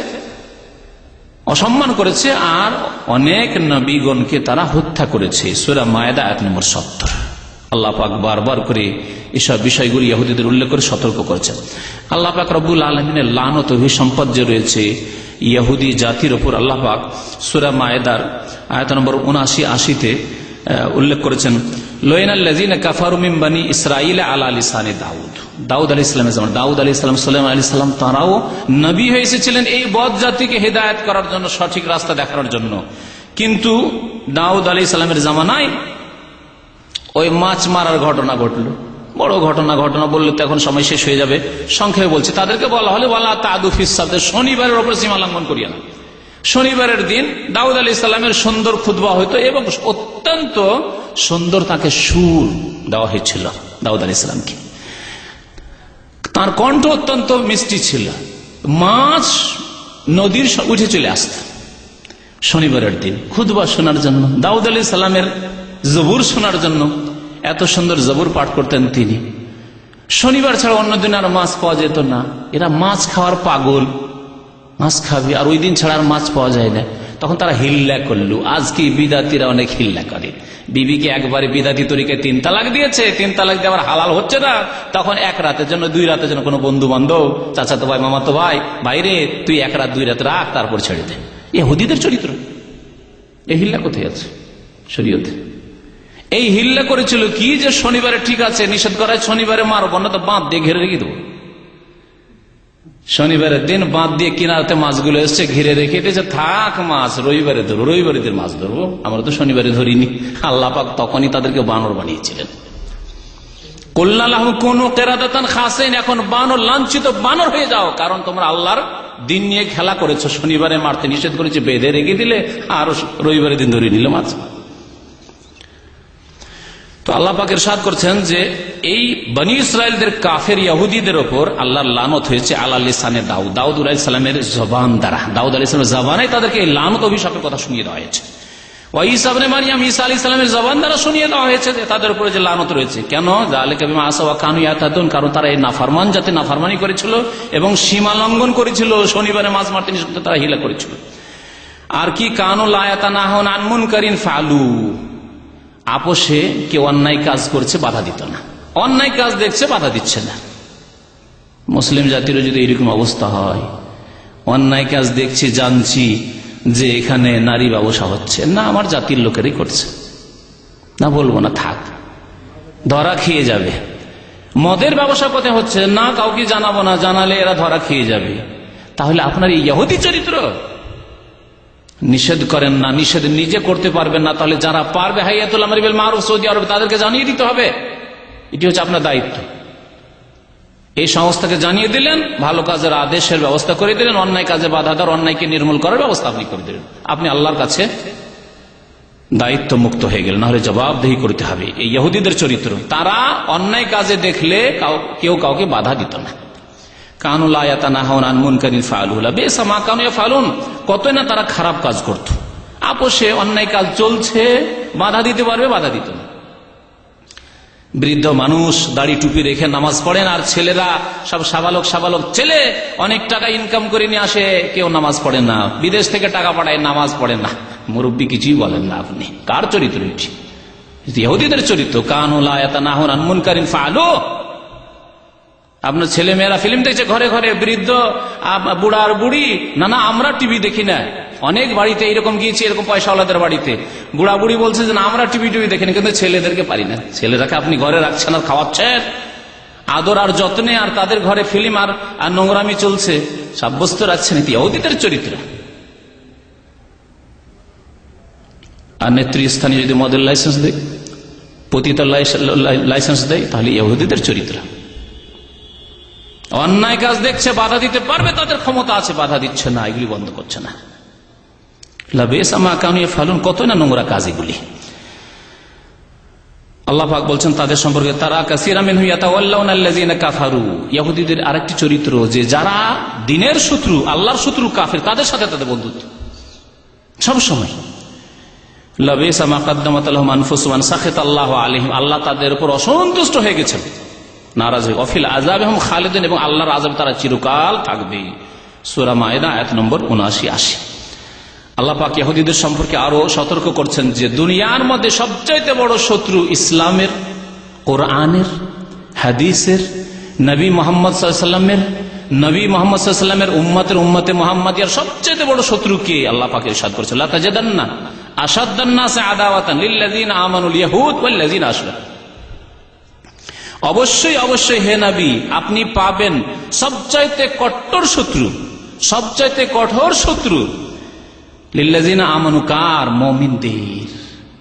অসম্মান করেছে আর অনেক নবীগণকে তারা হত্যা করেছে। সূরা মায়েদা আয়াত নম্বর 70। আল্লাহ পাক বারবার করে এসব বিষয়গুলি ইহুদিদের উল্লেখ করে সতর্ক করেছেন। আল্লাহ পাক রব্বুল আলামিনের লানত অভিসম্পদ যে রয়েছে ইহুদি জাতির উপর, আল্লাহ পাক সূরা মায়েদার আয়াত নম্বর 79-80-তে উল্লেখ করেছেন, লাযিনা কাফারু মিন বানি ইসরাঈল আলা লিসানি দাউদ। দাউদ আলাইহিস সালামের জামানায় দাউদ আলাইহিস সালাম, সুলাইমান আলাইহিস সালাম তারাও নবী হয়ে এসেছিলেন এই বদ জাতিকে হেদায়েত করার জন্য, সঠিক রাস্তা দেখানোর জন্য। কিন্তু দাউদ আলাইহিস সালামের জামানায় ওই মাছ মারার ঘটনা ঘটলো, বড় ঘটনা বললে তো এখন সময় শেষ হয়ে যাবে, সংক্ষেপে বলছি। তাদেরকে বলা হলে ওয়ালা তাদু ফিস সাবত, শনিবারের উপর সীমা লঙ্ঘন করিয়া না। শনিবারের দিন দাউদ আলাইহিস সালামের সুন্দর খুতবা হইতো এবং অত্যন্ত সুন্দর তাকে সুর দেওয়া হয়েছিল দাউদ আলাইহিস সালামকে। তার কণ্ঠ অত্যন্ত মিষ্টি ছিল। মাছ নদীর উঠে চলে আসত শনিবারের দিন খুতবা শোনার জন্য, দাউদ আলাইহিস সালামের জবুর শোনার জন্য। এত সুন্দর জবুর পাঠ করতেন তিনি। শনিবার ছাড়া অন্য দিন আর মাছ পাওয়া যেত না। এরা মাছ খাওয়ার পাগল, মাছ খাবি, আর ওই দিন ছাড়া আর মাছ পাওয়া যায় না। তখন তারা হিল্লা করলো। আজকে বিদাতিরা অনেক হিল্লা করে। বিবিকে একবারে বিদাতি তরিকায় 3 তালাক দিয়েছে, 3 তালাক দিয়ে আবার হালাল হচ্ছে না, তখন 1 রাতের জন্য 2 রাতের জন্য কোনো বন্ধু বান্ধব, চাচাতো ভাই, মামাতো ভাই, বাইরে তুই 1 রাত 2 রাত রাখ, তারপর ছেড়ে দে। ইহুদিদের চরিত্র। এই হিল্লা কোথায় আছে শরীয়তে? এই হিল্লা করেছিল কি যে শনিবারে ঠিক আছে, নিষেধ করায় শনিবারে মারবো না, তো বাঁধ দিয়ে ঘিরে রেখে দেবো। শনিবারের দিন বাঁধ দিয়ে কিনারাতে মাছগুলো এসছে, ঘিরে রেখে দিয়েছে, থাক মাছ রবিবারে ধরবো, রবিবারের দিন মাছ ধরবো, আমরা তো শনিবারে ধরিনি। আল্লাহ পাক তখনই তাদেরকে বানর বানিয়েছিলেন। কুলনা লাহুম কুনু কিরাদাতান খাসিন, এখন বানর, লাঞ্ছিত বানর হয়ে যাও, কারণ তোমরা আল্লাহর দিন নিয়ে খেলা করেছো। শনিবারে মারতে নিষেধ করেছে, বেঁধে রেখে দিলে, আর রবিবারের দিন ধরে নিলে মাছ। তো আল্লাহ পাক ইরশাদ করছেন যে এই বনি ইসরাইলদের কাফের ইহুদিদের উপর আল্লাহর লানত হয়েছে আলা লিসানে দাউদ, দাউদ আলাইহিস সালামের জবান দ্বারা। দাউদ আলাইহিস সালামের জবানে তাদেরকে এই লানত অভিশাপের কথা শুনিয়ে দেওয়া হয়েছে। ওয়া ঈসা ইবনে মারইয়াম, ঈসা আলাইহিস সালামের জবান দ্বারা শুনিয়ে দেওয়া হয়েছে যে তাদের উপরে যে লানত রয়েছে। কেন? যালিকা বিমা আসাও ওয়া কানু ইয়াতাদুন, কারণ তারা এই নাফরমান জাতি নাফরমানি করেছিল এবং সীমা লঙ্ঘন করেছিল। শনিবারে মাছ মারতে নিষেধ তারা হিলা করেছিল। আর কি, কানু লা ইয়াতানাহুন আন মুনকারিন ফালু, আপোষে কেউ অন্যায় কাজ করছে বাধা দিত না, অন্যায় কাজ দেখছে বাধা দিচ্ছে না। মুসলিম জাতিরও যদি এরকম অবস্থা হয়, অন্যায় কাজ দেখছি, জানছি যে এখানে নারী ব্যবসা হচ্ছে, না আমার জাতির লোকেরই করছে, না বলবো না, থাক, ধরা খেয়ে যাবে। মদের ব্যবসা কোথায় হচ্ছে, না কাউকে জানাবো না, জানালে এরা ধরা খেয়ে যাবে। তাহলে আপনার এই ইহুদি চরিত্র। নিষেধ করেন না, নিষেধ নিজে করতে পারবেন না, তাহলে যারা পারবে হাইয়াতুল আমরি বিল মারুফ সৌদি আরবে, তাদেরকে জানিয়ে দিতে হবে। এটি হচ্ছে আপনার দায়িত্ব। এই সংস্থাকে জানিয়ে দিলেন, ভালো কাজের আদেশের ব্যবস্থা করে দিলেন, অন্যায় কাজে বাধা দেওয়ার, অন্যায়কে নির্মূল করার ব্যবস্থা আপনি করে দিলেন। আপনি আল্লাহর কাছে দায়িত্ব মুক্ত হয়ে গেলেন, নাহলে জবাবদেহি করতে হবে। এই ইহুদিদের চরিত্র, তারা অন্যায় কাজে দেখলে কেউ কাউকে বাধা দিত না। কানু লা ইয়াতানাহুন আন মুনকারিন ফাআলুহু বিসা মা কানু ইয়াফআলুন, কতই না তারা খারাপ কাজ করত। আপোষে অন্যায় কাজ চলছে, বাধা দিতে পারবে, বাধা দিত না। বৃদ্ধ মানুষ দাড়ি টুপি রেখে নামাজ পড়েন, আর ছেলেরা সব সাবালক ছেলে অনেক টাকা ইনকাম করে নিয়ে আসে, কেউ নামাজ পড়ে না, বিদেশ থেকে টাকা পাঠায়, নামাজ পড়ে না, মুরব্বী কিছুই বলেন না। আপনি কার চরিত্র? এটি ইহুদিদের চরিত্র। কানু লা ইয়াতানাহুন আন মুনকারিন ফাআলুহু। আপনার ছেলে মেয়েরা ফিল্ম দেখছে ঘরে ঘরে, বৃদ্ধ বুড়া আর বুড়ি, না আমরা টিভি দেখি না। অনেক বাড়িতে এরকম গিয়েছি, এরকম পয়সাওয়ালাদের বাড়িতে, বুড়া বুড়ি বলছে যে না আমরা টিভি দেখি না, কিন্তু ছেলেদেরকে পারি না। ছেলেরাকে আপনি ঘরে রাখছেন আর খাওয়াচ্ছেন আদর আর যত্নে, আর তাদের ঘরে ফিল্ম আর নোংরামি চলছে, সাব্যস্ত রাখছেন। এটি ইহুদিদের চরিত্র। আর নেতৃস্থানীয় যদি মদের লাইসেন্স দেয়, পতিতার লাইসেন্স দেয়, তাহলে ইহুদিদের চরিত্র। অন্যায় কাজ দেখছে, বাধা দিতে পারবে, তাদের ক্ষমতা আছে, বাধা দিচ্ছে না, এগুলি বন্ধ করছে না। বিসা মা কানু ইয়াফআলুন, কত না নোংরা কাজ এগুলি। আল্লাহ পাক বলছেন তাদের সম্পর্কে, তারা কাসীরাম মিনহুম ইয়াতাওয়াল্লাউনা আল্লাযীনা কাফারু। ইহুদিদের আরেকটি চরিত্র যে যারা দ্বীনের শত্রু, আল্লাহর শত্রু কাফের, তাদের সাথে তাদের বন্ধুত্ব সব সময়। বিসা মা কদ্দামাত লাহুম আনফুসুহুম আন সাখিতাল্লাহু আলাইহিম, আল্লাহ তাদের উপর অসন্তুষ্ট হয়ে গেছেন, নারাজ হয়ে। অফিল আযাবে হুম খালিদুন, এবং আল্লাহর আযাবে তারা চিরকাল থাকবে। সূরা মায়েদা আয়াত নম্বর 79-80। আল্লাহ পাক ইহুদিদের সম্পর্কে আরো সতর্ক করছেন যে দুনিয়ার মধ্যে সবচাইতে বড় শত্রু ইসলামের, কোরআনের, হাদিসের, নবী মোহাম্মদ সাল্লাল্লাহু আলাইহি ওয়াসাল্লামের, নবী মোহাম্মদ সাল্লাল্লাহু আলাইহি ওয়াসাল্লামের উম্মতের উম্মতে মুহাম্মাদিয়ার সবচাইতে বড় শত্রু কে? আল্লাহ পাক ইরশাদ করেছেন, লা তাজিদান্না আশাদ্দান নাসি আদাওয়াতান লিল্লাযিনা আমানুল ইয়াহুদ ওয়াল্লাযিনা আশরাকু। অবশ্যই অবশ্যই হে নবী, আপনি পাবেন সবচাইতে কট্টর শত্রু, সবচাইতে কঠোর শত্রু লিল্লাযিনা আমানু, কার? মুমিনদের।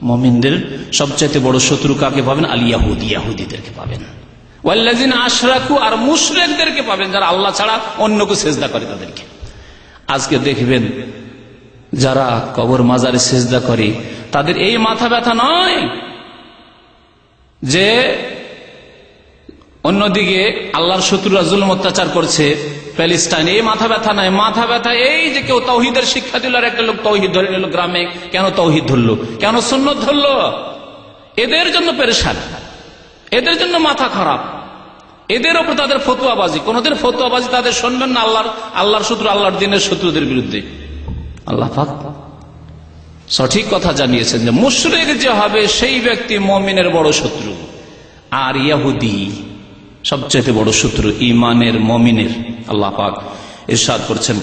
মুমিনদের সবচাইতে বড় শত্রু কাকে পাবেন? আল ইয়াহুদ, ইহুদিদেরকে পাবেন। ওয়াল্লাযিনা আশরাকু, আর মুশরিকদেরকে পাবেন, যারা আল্লাহ ছাড়া অন্যকে সিজদা করে তাদেরকে। আজকে দেখবেন যারা কবর মাজারে সিজদা করে তাদের এই মাথা ব্যথা নয় যে অন্যদিকে আল্লাহর শত্রুরা জুলুম অত্যাচার করছে প্যালেস্টাইনে, এই মাথা ব্যথা নয়। মাথা ব্যথা এই যে কেউ তাওহীদের শিক্ষা দিল, আর একটা লোক তাওহীদ ধরে নিল গ্রামে। কেন তাওহীদ ধরলো? কেন সুন্নাত ধরলো? এদের জন্য পেরেশান, এদের জন্য মাথা খারাপ, এদের উপর তাদের ফতোয়াবাজি। কোনদের ফতোয়াবাজি তাদের শুনবেন না আল্লাহর শত্রু, আল্লাহর দ্বীনের শত্রুদের বিরুদ্ধে। আল্লাহ পাক সঠিক কথা জানিয়েছেন যে মুশরিক যে হবে সেই ব্যক্তি মুমিনের বড় শত্রু, আর ইহুদি সবচেয়ে বড় শত্রু ঈমানের, মুমিনের। আল্লাহ পাক ইরশাদ করছেন।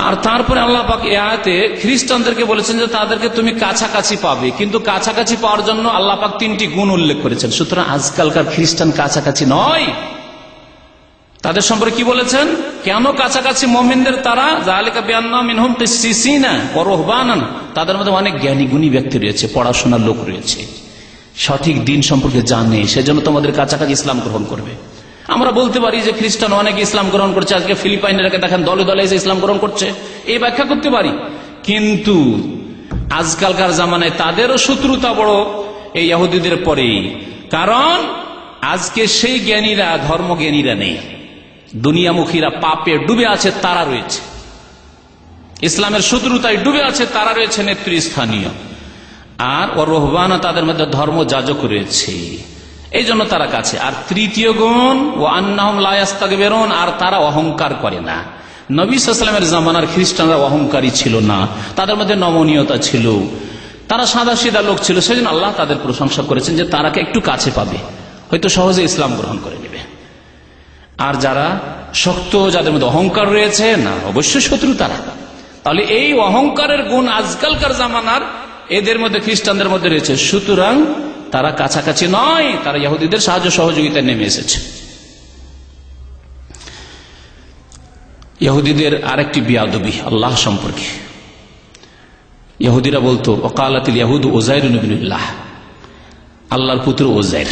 আর তারপরে আল্লাহ পাক এই আয়াতে খ্রিস্টানদেরকে বলেছেন যে তাদেরকে তুমি কাছাকাছি পাবে, কিন্তু কাছাকাছি পাওয়ার জন্য আল্লাহ পাক 3টি গুণ উল্লেখ করেছেন। সুতরাং আজকালকার খ্রিস্টান কাছাকাছি নয়। তাদের সম্পর্কে কি বলেছেন? কেন কাছাকাছি মুমিনদের? তারা যালিকা বিআন্নাহুম মিনহুম কিসসিসিনা ওয়া রুহবানান, তাদের মধ্যে অনেক জ্ঞানী গুণী ব্যক্তি রয়েছে, পড়াশোনার লোক রয়েছে, সঠিক দিন সম্পর্কে জানে, সেজন্য তোমাদের কাছাকাছি ইসলাম গ্রহণ করবে। আমরা বলতে পারি যে খ্রিস্টান অনেক ইসলাম গ্রহণ করছে, আজকে ফিলিপাইনেরকে দেখেন দলে দলে এসে ইসলাম গ্রহণ করছে, এই ব্যাখ্যা করতে পারি। কিন্তু আজকালকার জামানায় তাদেরও শত্রুতা বড় এই ইহুদিদের পরেই, কারণ আজকে সেই জ্ঞানীরা, ধর্মজ্ঞানীরা নেই, দুনিয়ামুখীরা পাপে ডুবে আছে, তারা রয়েছে। ইসলামের শত্রুতায় ডুবে আছে, তারা রয়েছে নেতৃস্থানীয়। আর ও রহবানা, তাদের মধ্যে ধর্ম যাজক রয়েছে, এই জন্য তারা কাছে। আর তৃতীয় গুণ ও আন্নাহুম লা ইস্তাকবিরুন, আর তারা অহংকার করে না। নবী সাল্লাল্লাহু আলাইহি ওয়াসাল্লামের জামানার খ্রিস্টানরা অহংকারী ছিল না, তাদের মধ্যে নমনীয়তা ছিল, তারা সাদাসিধা লোক ছিল। সেজন্য আল্লাহ তাদের প্রশংসা করেছেন যে তারাকে একটু কাছে পাবে, হয়তো সহজে ইসলাম গ্রহণ করে নেবে। আর যারা শক্ত, যাদের মধ্যে অহংকার রয়েছে, না, অবশ্যই শত্রু তারা। তাহলে এই অহংকারের গুণ আজকালকার জামানার এদের মধ্যে, খ্রিস্টানদের মধ্যে রয়েছে। সুতরাং তারা কাছাকাছি নয়, তারা ইহুদিদের সাহায্য সহযোগিতায় নেমে এসেছে। ইহুদিদের আরেকটি বিয়াদবি আল্লাহ সম্পর্কে। ইহুদিরা বলতো ওয়াকালাতিল ইয়াহুদু উযাইরুন ইবনুল্লাহ, আল্লাহর পুত্র উযাইর।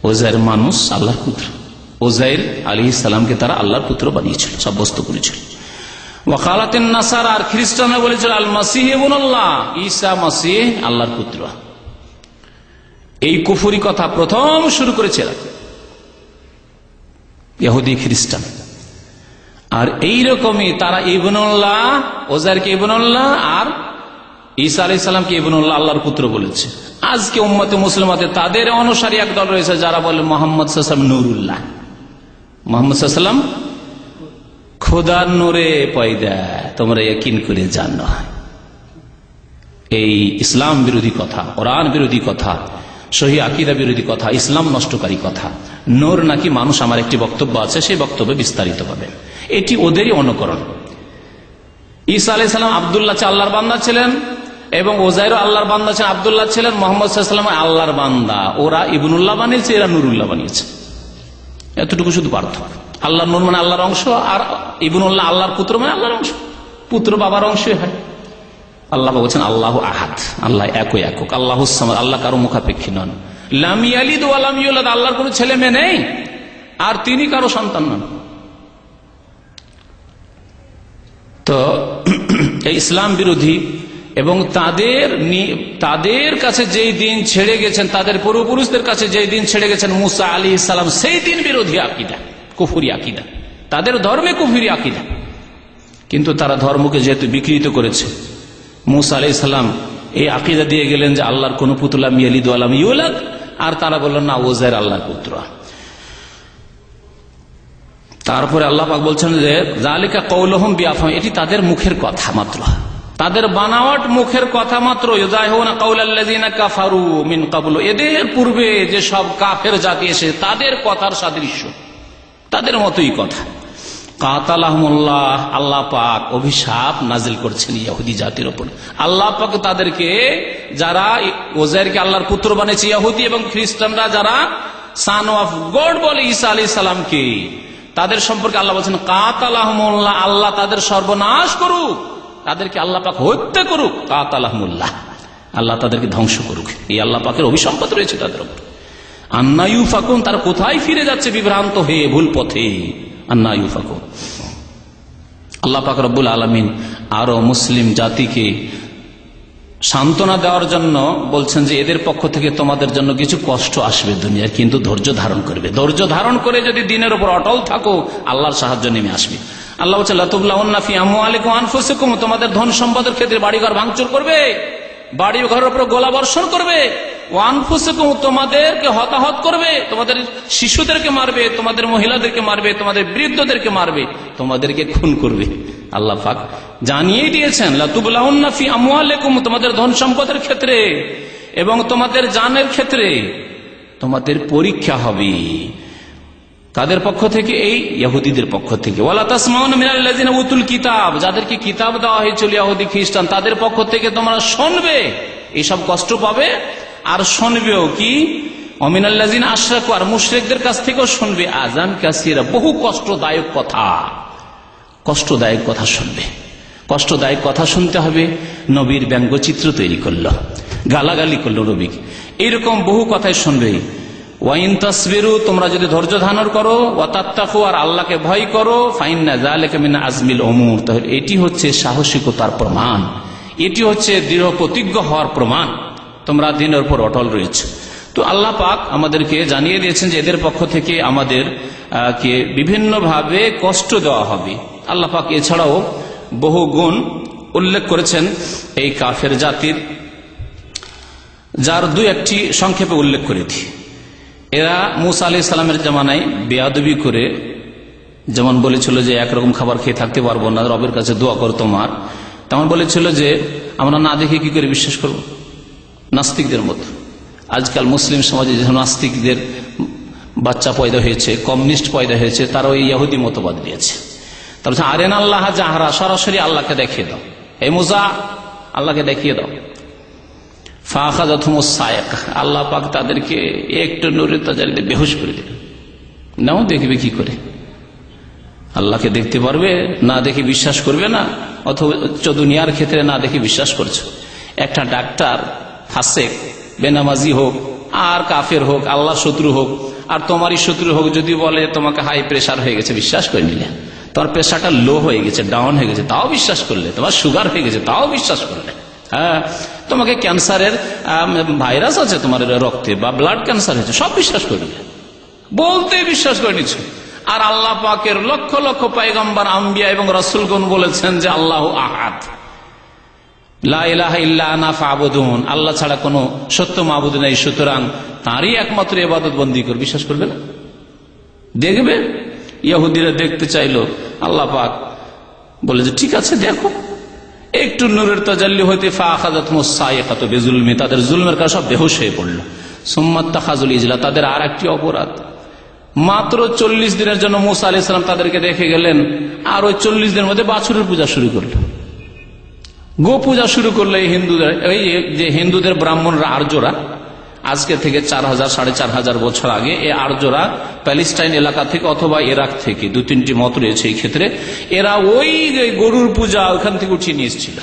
উযাইর মানুষ, আল্লাহর পুত্র। উযাইর আলাইহিস সালামকে তারা আল্লাহর পুত্র বানিয়েছিল, সাব্যস্ত করেছিল। ওয়াকালাতিন নাসারা, আর খ্রিস্টানরা বলেছিল আল মাসীহ ইবনুল্লাহ, ঈসা মাসীহ আল্লাহর পুত্র। এই কুফরি কথা প্রথম শুরু করেছিল ইহুদি খ্রিস্টান। আর এইরকমই তারা ইবনুল্লাহ, উযাইরকে ইবনুল্লাহ আর ঈসা আলাইহিস সালামকে ইবনুল্লাহ, আল্লাহর পুত্র বলেছে। আজকে উম্মতে মুসলিমাতে তাদের অনুসারী একদল রয়েছে যারা বলে মুহাম্মদ সাল্লাল্লাহু আলাইহি ওয়াসাল্লাম নূরুল্লাহ, মুহাম্মদ সাল্লাল্লাহু আলাইহি ওয়াসাল্লাম খোদার নূরে পয়দা, তোমরা ইয়াকিন করে জানো। এই ইসলাম বিরোধী কথা, কোরআন বিরোধী কথা, সহি আকীদা বিরোধী কথা, ইসলাম নষ্টকারী কথা। নূর নাকি মানুষ, আমার একটি বক্তব্য আছে, সেই বক্তব্যে বিস্তারিত হবে। এটি ওদেরই অনুকরণ। ঈসা আলাইহিস সালাম আব্দুল্লাহ আল্লাহর বান্দা ছিলেন, এবং উযাইর আল্লাহর বান্দা ছিলেন, আব্দুল্লাহ ছিলেন। মুহাম্মদ সাল্লাল্লাহু আলাইহি ওয়াসাল্লাম আল্লাহর বান্দা, ওরা ইবনুল্লাহ বানিয়েছে, এরা নূরুল্লাহ বানিয়েছে। এতটুকু শুধু পার্থক্য। আল্লাহর নূর মানে আল্লাহর অংশ, আর ইবনুল্লাহ আল্লাহর পুত্র মানে আল্লাহর অংশ। পুত্র বাবার অংশই হয়। আল্লাহ বলছেন আল্লাহু আহাদ, আল্লাহ একই একক। আল্লাহুস সামাদ, আল্লাহ কারো মুখাপেক্ষী নন। লাম ইয়ালিদ ওয়া লাম ইউলাদ, আল্লাহর কোনো ছেলে মেয়ে নেই, আর তিনি কারো সন্তান নন। তো এই ইসলাম বিরোধী এবং তাদের কাছে যেই দিন ছেড়ে গেছেন, তাদের পূর্বপুরুষদের কাছে যেই দিন ছেড়ে গেছেন মুসা আলাইহিস সালাম, সেই দিন বিরোধী আকীদা, কুফরি আকীদা, তাদের ধর্মে কুফরি আকীদা। কিন্তু তারা ধর্মকে যেহেতু বিকৃত করেছে, মুসা আলাইহিস সালাম এই আকীদা দিয়ে গেলেন যে আল্লাহর কোন পুত্র লাম ইয়ালিদ ওয়া লাম ইউলাদ, আর তারা বললেন না, উযাইর আল্লাহর পুত্র। তারপরে আল্লাহ পাক বলছেন যে যালিকা কওলুহুম বিআফওয়াহিম, এটি তাদের মুখের কথা মাত্র, তাদের বানাওয়াট মুখের কথা মাত্র। ইউযাহিউনা কাওলাল্লাযিনা কাফারু মিন ক্বাবলু, এদের পূর্বে যে সব কাফের জাতি এসে তাদের কথার সাদৃশ্য, তাদের মতোই কথা। কাতালাহুমুল্লাহ, আল্লাহ পাক অভিশাপ নাজিল করছেন ইহুদি জাতির উপর। আল্লাহ পাক তাদেরকে, যারা ওজাইরকে আল্লাহর পুত্র বানিয়েছে, ইহুদি এবং খ্রিস্টানরা যারা সান অফ গড বলে ঈসা আলাইহিস সালামকে, তাদের সম্পর্কে আল্লাহ বলছেন কাতালাহুমুল্লাহ, আল্লাহ তাদের সর্বনাশ করুক, তাদেরকে আল্লাহ পাক হত্যা করুক। কাতালাহুমুল্লাহ, আল্লাহ তাদেরকে ধ্বংস করুক। এই আল্লাহ পাকের অভিসম্পাত রয়েছে তাদের উপর। আন্না ইউফাকুন, তারা কোথায় ফিরে যাচ্ছে বিভ্রান্ত হয়ে, ভুল পথে। আন্না ইউফাকুন। আল্লাহ পাক রব্বুল আলামিন আরো মুসলিম জাতিকে সান্ত্বনা দেওয়ার জন্য বলছেন যে এদের পক্ষ থেকে তোমাদের জন্য কিছু কষ্ট আসবে দুনিয়ার, কিন্তু ধৈর্য ধারণ করবে। ধৈর্য ধারণ করে যদি দিনের উপর অটল থাকো, আল্লাহর সাহায্য নেমে আসবে। আল্লাহ বলছেন লাতুবলাউন্না ফি আমওয়ালিকুম ওয়া আনফুসিকুম, তোমাদের ধন সম্পদের ক্ষেত্রে বাড়িঘর ভাঙচুর করবে, বাড়ি ঘরের উপর গোলা বর্ষণ করবে। ওয়া আনফুসিকুম, তোমাদেরকে হতাহত করবে, তোমাদের শিশুদেরকে মারবে, তোমাদের মহিলাদেরকে মারবে, তোমাদের বৃদ্ধদেরকে মারবে, তোমাদেরকে খুন করবে। আল্লাহ পাক জানিয়ে দিয়েছেন লাতুবলাউন্না ফি আমওয়ালিকুম, তোমাদের ধন সম্পদের ক্ষেত্রে এবং তোমাদের জানের ক্ষেত্রে তোমাদের পরীক্ষা হবে। কাদের পক্ষ থেকে? এই ইহুদিদের পক্ষ থেকে। ওয়ালা তাসমাউনা মিনাল্লাযিনা উতুল কিতাব, যাদেরকে কিতাব দেওয়া হয়েছিল ইহুদি খ্রিস্টান, তাদের পক্ষ থেকে তোমরা শুনবে, এইসব কষ্ট পাবে। আর শুনবেও কি? ওয়ামিনাল্লাযিনা আশরাকু, আর মুশরিকদের কাছ থেকেও শুনবে আযান কাসীরা, বহু কষ্টদায়ক কথা, কষ্টদায়ক কথা শুনবে। কষ্টদায়ক কথা শুনতে হবে। নবীর ব্যঙ্গচিত্র তৈরি করলো, গালাগালি করলো নবীকে, এইরকম বহু কথাই শুনবে। ওয়াইন তাসবিরু, তোমরা যদি ধৈর্য ধারণ করো, ওয়া তাত্তাকু, আর আল্লাহকে ভয় করো, ফাইন্না যালিকা মিন আজমিল উমুর, তাহলে এটি হচ্ছে সাহসিকতার প্রমাণ, এটি হচ্ছে দৃঢ় প্রতিজ্ঞ হওয়ার প্রমাণ, তোমরা দিনের উপর অটল রয়েছে। তো আল্লাহ পাক আমাদেরকে জানিয়ে দিয়েছেন যে এদের পক্ষ থেকে আমাদের কে বিভিন্নভাবে কষ্ট দেওয়া হবে। আল্লাহ পাক এছাড়াও বহু গুণ উল্লেখ করেছেন এই কাফের জাতির, যার দুই একটি সংক্ষেপে উল্লেখ করে দিই। এরা মুসা আলাইহিস সালামের জামানায় বেয়াদবি করে, যেমন বলেছিল যে একরকম খাবার খেয়ে থাকতে পারবো না, রবের কাছে দোয়া করো তোমার, তেমন বলেছিল যে আমরা না দেখে কি করে বিশ্বাস করব, নাস্তিকদের মতো। আজকাল মুসলিম সমাজে যে নাস্তিকদের বাচ্চা পয়দা হয়েছে, কমিউনিস্ট পয়দা হয়েছে, তারা ওই ইহুদি মতবাদ দিয়েছে। তার বলছে আরেন আল্লাহ জাহরা, সরাসরি আল্লাহকে দেখিয়ে দাও, এই মুসা আল্লাহকে দেখিয়ে দাও। ফাখাযাতহুমুস সায়কা, আল্লাহ পাক তাদেরকে একটু নূরের তাজাল্লিতে বেহুশ করে দিলেন। নাও দেখবে কি করে, আল্লাহকে দেখতে পারবে না দেখে বিশ্বাস করবে না, অথচ দুনিয়ার ক্ষেত্রে না দেখে বিশ্বাস করছো। একটা ডাক্তার ফাসেক, বেনামাজি হোক আর কাফের হোক, আল্লাহ শত্রু হোক আর তোমারই শত্রু হোক, যদি বলে তোমাকে হাই প্রেশার হয়ে গেছে, বিশ্বাস করে নিলে। তোমার প্রেশারটা লো হয়ে গেছে, ডাউন হয়ে গেছে, তাও বিশ্বাস করলে। তোমার সুগার হয়ে গেছে, তাও বিশ্বাস করলে। হ্যাঁ, তোমাকে ক্যান্সারের ভাইরাস আছে তোমার রক্তে, বা ব্লাড ক্যান্সার হয়েছে, সব বিশ্বাস করলে, বলতে বিশ্বাস করে নিচ্ছ। আর আল্লাহ পাকের লক্ষ লক্ষ পয়গম্বর, আম্বিয়া এবং রাসূলগণ বলেছেন যে আল্লাহু আহাদ, লা ইলাহা ইল্লা আনা ফাবুদুন, আল্লাহ ছাড়া কোনো সত্য মাবুদ নেই, সুতরাং তারই একমাত্র ইবাদত বন্দী করে বিশ্বাস করবে না। দেখবে ইহুদিরা দেখতে চাইলো, আল্লাহ পাক বলে যে ঠিক আছে দেখো, একটু নূরের তাজাল্লি হইতে ফাখাযাতহুমুস সায়কাতু বিজুলমি, তাদের জুলমের কারণে সব বেহুশ হয়ে পড়লো। সুম্মা তাখাযুল ইজলা, তাদের আর একটি অপরাধ, মাত্র 40 দিনের জন্য মুসা আলাইহিস সালাম তাদেরকে দেখে গেলেন, আর ওই 40 দিনের মধ্যে বাছুরের পূজা শুরু করলো, গো পূজা শুরু করলো। এই হিন্দুদের, এই যে হিন্দুদের ব্রাহ্মণরা আর্যরা, আজকে থেকে 4000 4500 বছর আগে এই আর্যরা প্যালেস্টাইন এলাকা থেকে অথবা ইরাক থেকে, 2-3টি মত রয়েছে এই ক্ষেত্রে, এরা ওই গরুর পূজা ওখান থেকে উঠিয়ে নিয়ে এসেছিল।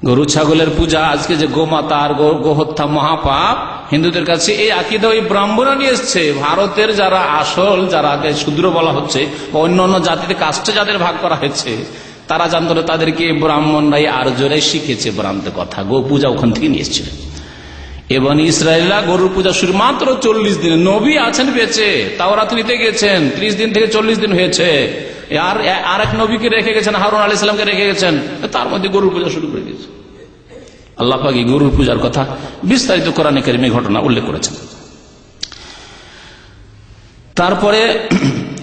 গরু ছাগলের পূজা, আজকে যে গোমাতা আর গোহত্যা মহাপাপ, হিন্দুদের কাছে এই আকীদা ওই ব্রাহ্মণরা নিয়ে এসছে। ভারতের যারা আসল, যারা শূদ্র বলা হচ্ছে, অন্য অন্য জাতিতে কাস্টে যাদের ভাগ করা হয়েছে, তারা জানতো না, তাদেরকে ব্রাহ্মণরাই আর্যরাই শিখেছে ভ্রান্ত কথা, গো পূজা ওখান থেকে নিয়ে এসেছিল। এবং ইসরায়েলরা গরুর পূজা শুরু মাত্র 40 দিনে, নবী আছেন বেঁচে, তাওরাত নিতে গেছেন, 30 দিন থেকে 40 দিন হয়েছে। আর এক নবীকে রেখে গেছেন, হারুন আলাইহিস সালামকে রেখে গেছেন, তার মধ্যে গরুর পূজা শুরু করে দিয়েছে। আল্লাহ পাক এই গরুর পূজার কথা বিস্তারিত কোরআনে কারীমে ঘটনা উল্লেখ করেছেন। তারপরে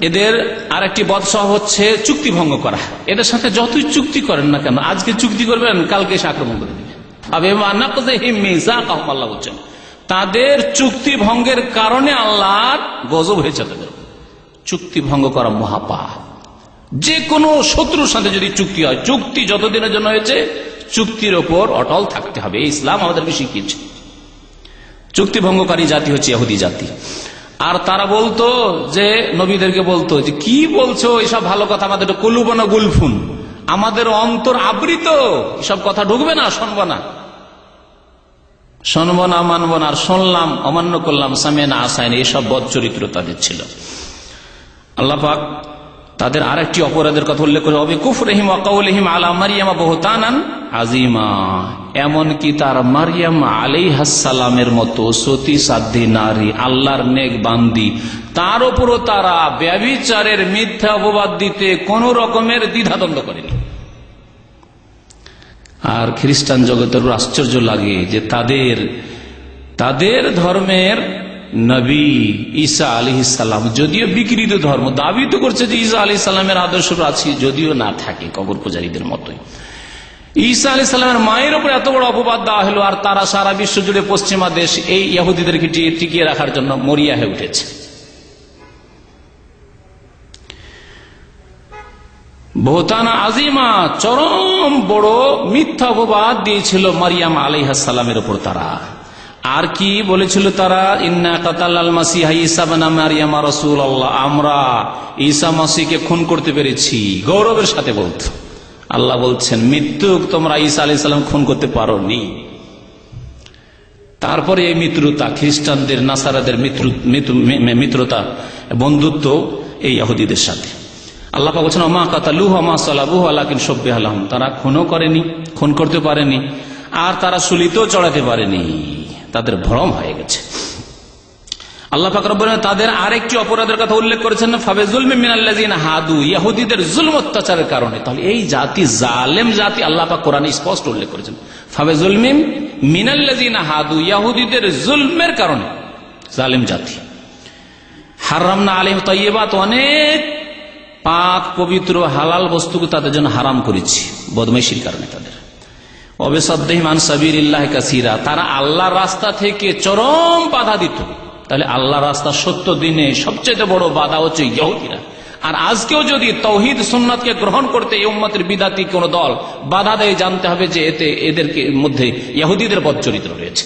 এদের আর একটি বদস্বভাব হচ্ছে চুক্তি ভঙ্গ করা। এদের সাথে যতই চুক্তি করেন না কেন, আজকে চুক্তি করবেন, কালকে এসে আক্রমণ করে দেবে। আল্লাহ বলছেন তাদের চুক্তি ভঙ্গের কারণে আল্লাহর গজব হয়েছে তাদের। চুক্তি ভঙ্গ করা মহাপাপ। যে কোনো শত্রুর সাথে যদি চুক্তি হয়, চুক্তি যতদিনের জন্য হয়েছে চুক্তির ওপর অটল থাকতে হবে। ইসলাম আমাদেরকে শিখিয়েছে। চুক্তি ভঙ্গকারী জাতি হচ্ছে ইহুদি জাতি। আর তারা বলতো যে নবীদেরকে বলতো যে কি বলছো এসব ভালো কথা, আমাদের কুলুবনা গুলফুন, আমাদের অন্তর আবৃত, এসব কথা ঢুকবে না, শুনবো না, শুনবো না, মানবো না, আর শুনলাম অমান্য করলাম, সামিনা আসাইন, এসব বদ চরিত্র তাদের ছিল। আল্লাহ পাক তাদের আরেকটি অপরাধের কথা উল্লেখ করে, অবি কুফরিহিম ওয়া কাউলিহিম আলা মারইয়ামা বুহতানান আযীমা, এমনকি তার মারইয়াম আলাইহাস সালামের মতো সতী সাধ্বী নারী, আল্লাহর নেক বান্দি, তার উপরও তারা ব্যভিচারের মিথ্যা অপবাদ দিতে কোন রকমের দ্বিধাদ্বন্দ্ব করেনি। আর খ্রিস্টান জগতের আশ্চর্য লাগে যে তাদের ধর্মের নবী ঈসা আলাইহিস সালাম, যদিও বিকৃত ধর্ম, দাবি তো করছে যে ঈসা আলাইহিস সালামের আদর্শ আছে, যদিও না থাকে কবর পূজারীদের মতোই। ঈসা আলাইহিস সালামের মায়ের উপর এত বড় অপবাদ দেওয়া হলো, আর তারা সারা বিশ্ব জুড়ে পশ্চিমা দেশ এই ইহুদিদেরকে টিকিয়ে রাখার জন্য মরিয়া হয়ে উঠেছে। বহুতানা আজিমা, চরম বড় মিথ্যা অপবাদ দিয়েছিল মারিয়াম আলাইহিস সালামের উপর তারা। আর কি বলেছিল তারা, ইন্না কাতালাল মাসিহ ঈসা ইবনে মারইয়াম রাসূলুল্লাহ, আমরা ঈসা মাসিহকে খুন করতে পেরেছি, গৌরবের সাথে বলতো। আল্লাহ বলছেন মৃত্যুক, তোমরা ঈসা আলাইহিস সালাম খুন করতে পারোনি। তারপরে এই মিত্রতা, খ্রিস্টানদের নাসারাদের মিত্রতা, বন্ধুত্ব এই ইহুদিদের সাথে। আল্লাহ পাক বলছেন মা কাতালুহু মা সালাবুহু ওয়ালাকিন শুববিহা লাহুম, তারা খুনও করেনি, খুন করতে পারেনি, আর তারা সুলিতেও চড়াতে পারেনি, তাদের ভ্রম হয়ে গেছে। আল্লাহ পাক রব্বুল আলামিন তাদের আরেকটি অপরাধের কথা উল্লেখ করেছেন, ফাবিজুলমিন মিনাল্লাযিনা হাদু, ইহুদিদের জুলম অত্যাচারের কারণে। তাহলে এই জাতি জালেম জাতি, আল্লাহ পাক কোরআনে স্পষ্ট উল্লেখ করেছেন, ফাবিজুলমিন মিনাল্লাযিনা হাদু, ইহুদিদের জুলমের কারণে জালেম জাতি। হারামনা আলাইহিম তাইয়্যিবাত, অনেক পাক পবিত্র হালাল বস্তুকে তাদের জন্য হারাম করেছি বদমাইশির কারণে তাদের। অবিসাদ্দিহিম আন সাবিলিল্লাহি কাসীরা, তারা আল্লাহর রাস্তা থেকে চরম বাধা দিত। তাহলে আল্লাহর রাস্তা সত্য দিনে সবচেয়ে বড় বাধা হচ্ছে ইহুদিরা। আর আজকেও যদি তাওহীদ সুন্নাতকে গ্রহণ করতে এই উম্মতের বিদাতি কোন দল বাধা দেয়, জানতে হবে যে এতে এদেরকে মধ্যে ইহুদিদের বদ চরিত্র রয়েছে।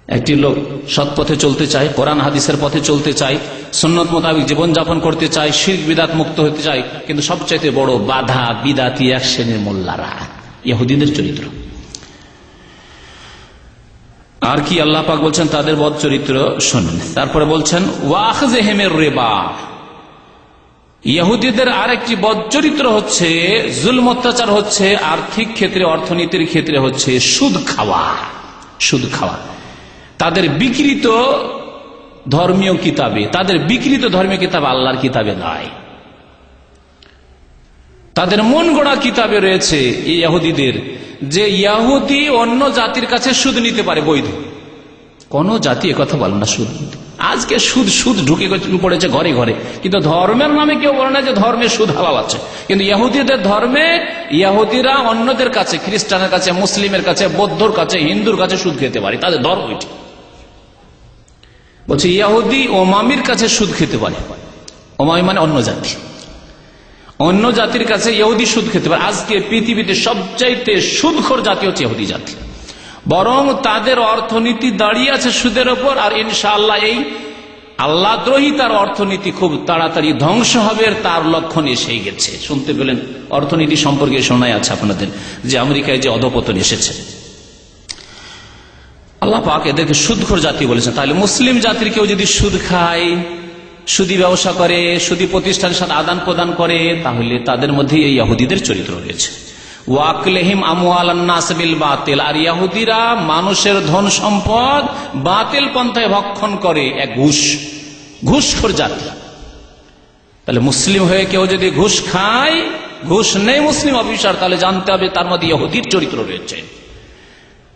একটি লোক সৎ পথে চলতে চায়, কোরআন হাদিসের পথে চলতে চায়, সুন্নত মোতাবেক জীবনযাপন করতে চায়, শিরক বিদাত মুক্ত হতে চায়, কিন্তু সবচাইতে বড় বাধা বিদাতি এক শ্রেণীর মোল্লারা, ইহুদিদের চরিত্র। আর কি আল্লাহ পাক বলছেন তাদের বদ চরিত্র শুনুন। তারপরে বলছেন ওয়াখযিহিমির রিবা, ইহুদিদের আরেকটি বদ চরিত্র হচ্ছে জুলম অত্যাচার, হচ্ছে আর্থিক ক্ষেত্রে, অর্থনীতির ক্ষেত্রে হচ্ছে সুদ খাওয়া। সুদ খাওয়া তাদের বিকৃত ধর্মীয় কিতাবে, তাদের বিকৃত ধর্মীয় কিতাব আল্লাহর কিতাবে নয়, তাদের মন গড়া কিতাবে রয়েছে এই ইহুদিদের, যে ইহুদি অন্য জাতির কাছে সুদ নিতে পারে বৈধ। কোন জাতি একথা বলে না সুদ। আজকে সুদ সুদ ঢুকে পড়েছে ঘরে ঘরে, কিন্তু ধর্মের নামে কেউ বলে না যে ধর্মে সুদ হালাল আছে। কিন্তু ইহুদিদের ধর্মে ইহুদিরা অন্যদের কাছে, খ্রিস্টানের কাছে, মুসলিমের কাছে, বৌদ্ধর কাছে, হিন্দুর কাছে সুদ খেতে পারে, তাদের ধর্ম এটি। বলছে ইহুদি ওমামির কাছে সুদ খেতে পারে। ওমামি মানে অন্য জাতি, অন্য জাতির কাছে ইহুদি সুদ খেতে পারে। আজকে পৃথিবীতে সবচাইতে সুদখোর জাতি হচ্ছে ইহুদি জাতি, বরং তাদের অর্থনীতি দাঁড়িয়ে আছে সুদের ওপর। আর ইনশাআল্লাহ এই আল্লাহদ্রোহী তার অর্থনীতি খুব তাড়াতাড়ি ধ্বংস হবে, তার লক্ষণ এসেই গেছে। শুনতে পেলেন অর্থনীতি সম্পর্কে শোনাই আছে আপনাদের, যে আমেরিকায় যে অধপতন এসেছে। আল্লাহ পাক এদেরকে সুদখোর জাতি বলেছেন। তাহলে মুসলিম জাতির কেউ যদি সুদ খায়, সুদী ব্যবসা করে, সুদী প্রতিষ্ঠানের সাথে আদান প্রদান করে, তাহলে তাদের মধ্যে এই ইহুদিদের চরিত্র রয়েছে। ওয়াকলেহিম আমওয়ালান নাস বিল বাতিল, আর ইহুদিরা মানুষের ধন সম্পদ বাতিল পন্থায় ভক্ষণ করে, এক ঘুষখোর জাতি। তাহলে মুসলিম হয়ে কেউ যদি ঘুষ খায়, ঘুষ নেই মুসলিম অফিসার, তাহলে জানতে হবে তার মধ্যে ইহুদির চরিত্র রয়েছে।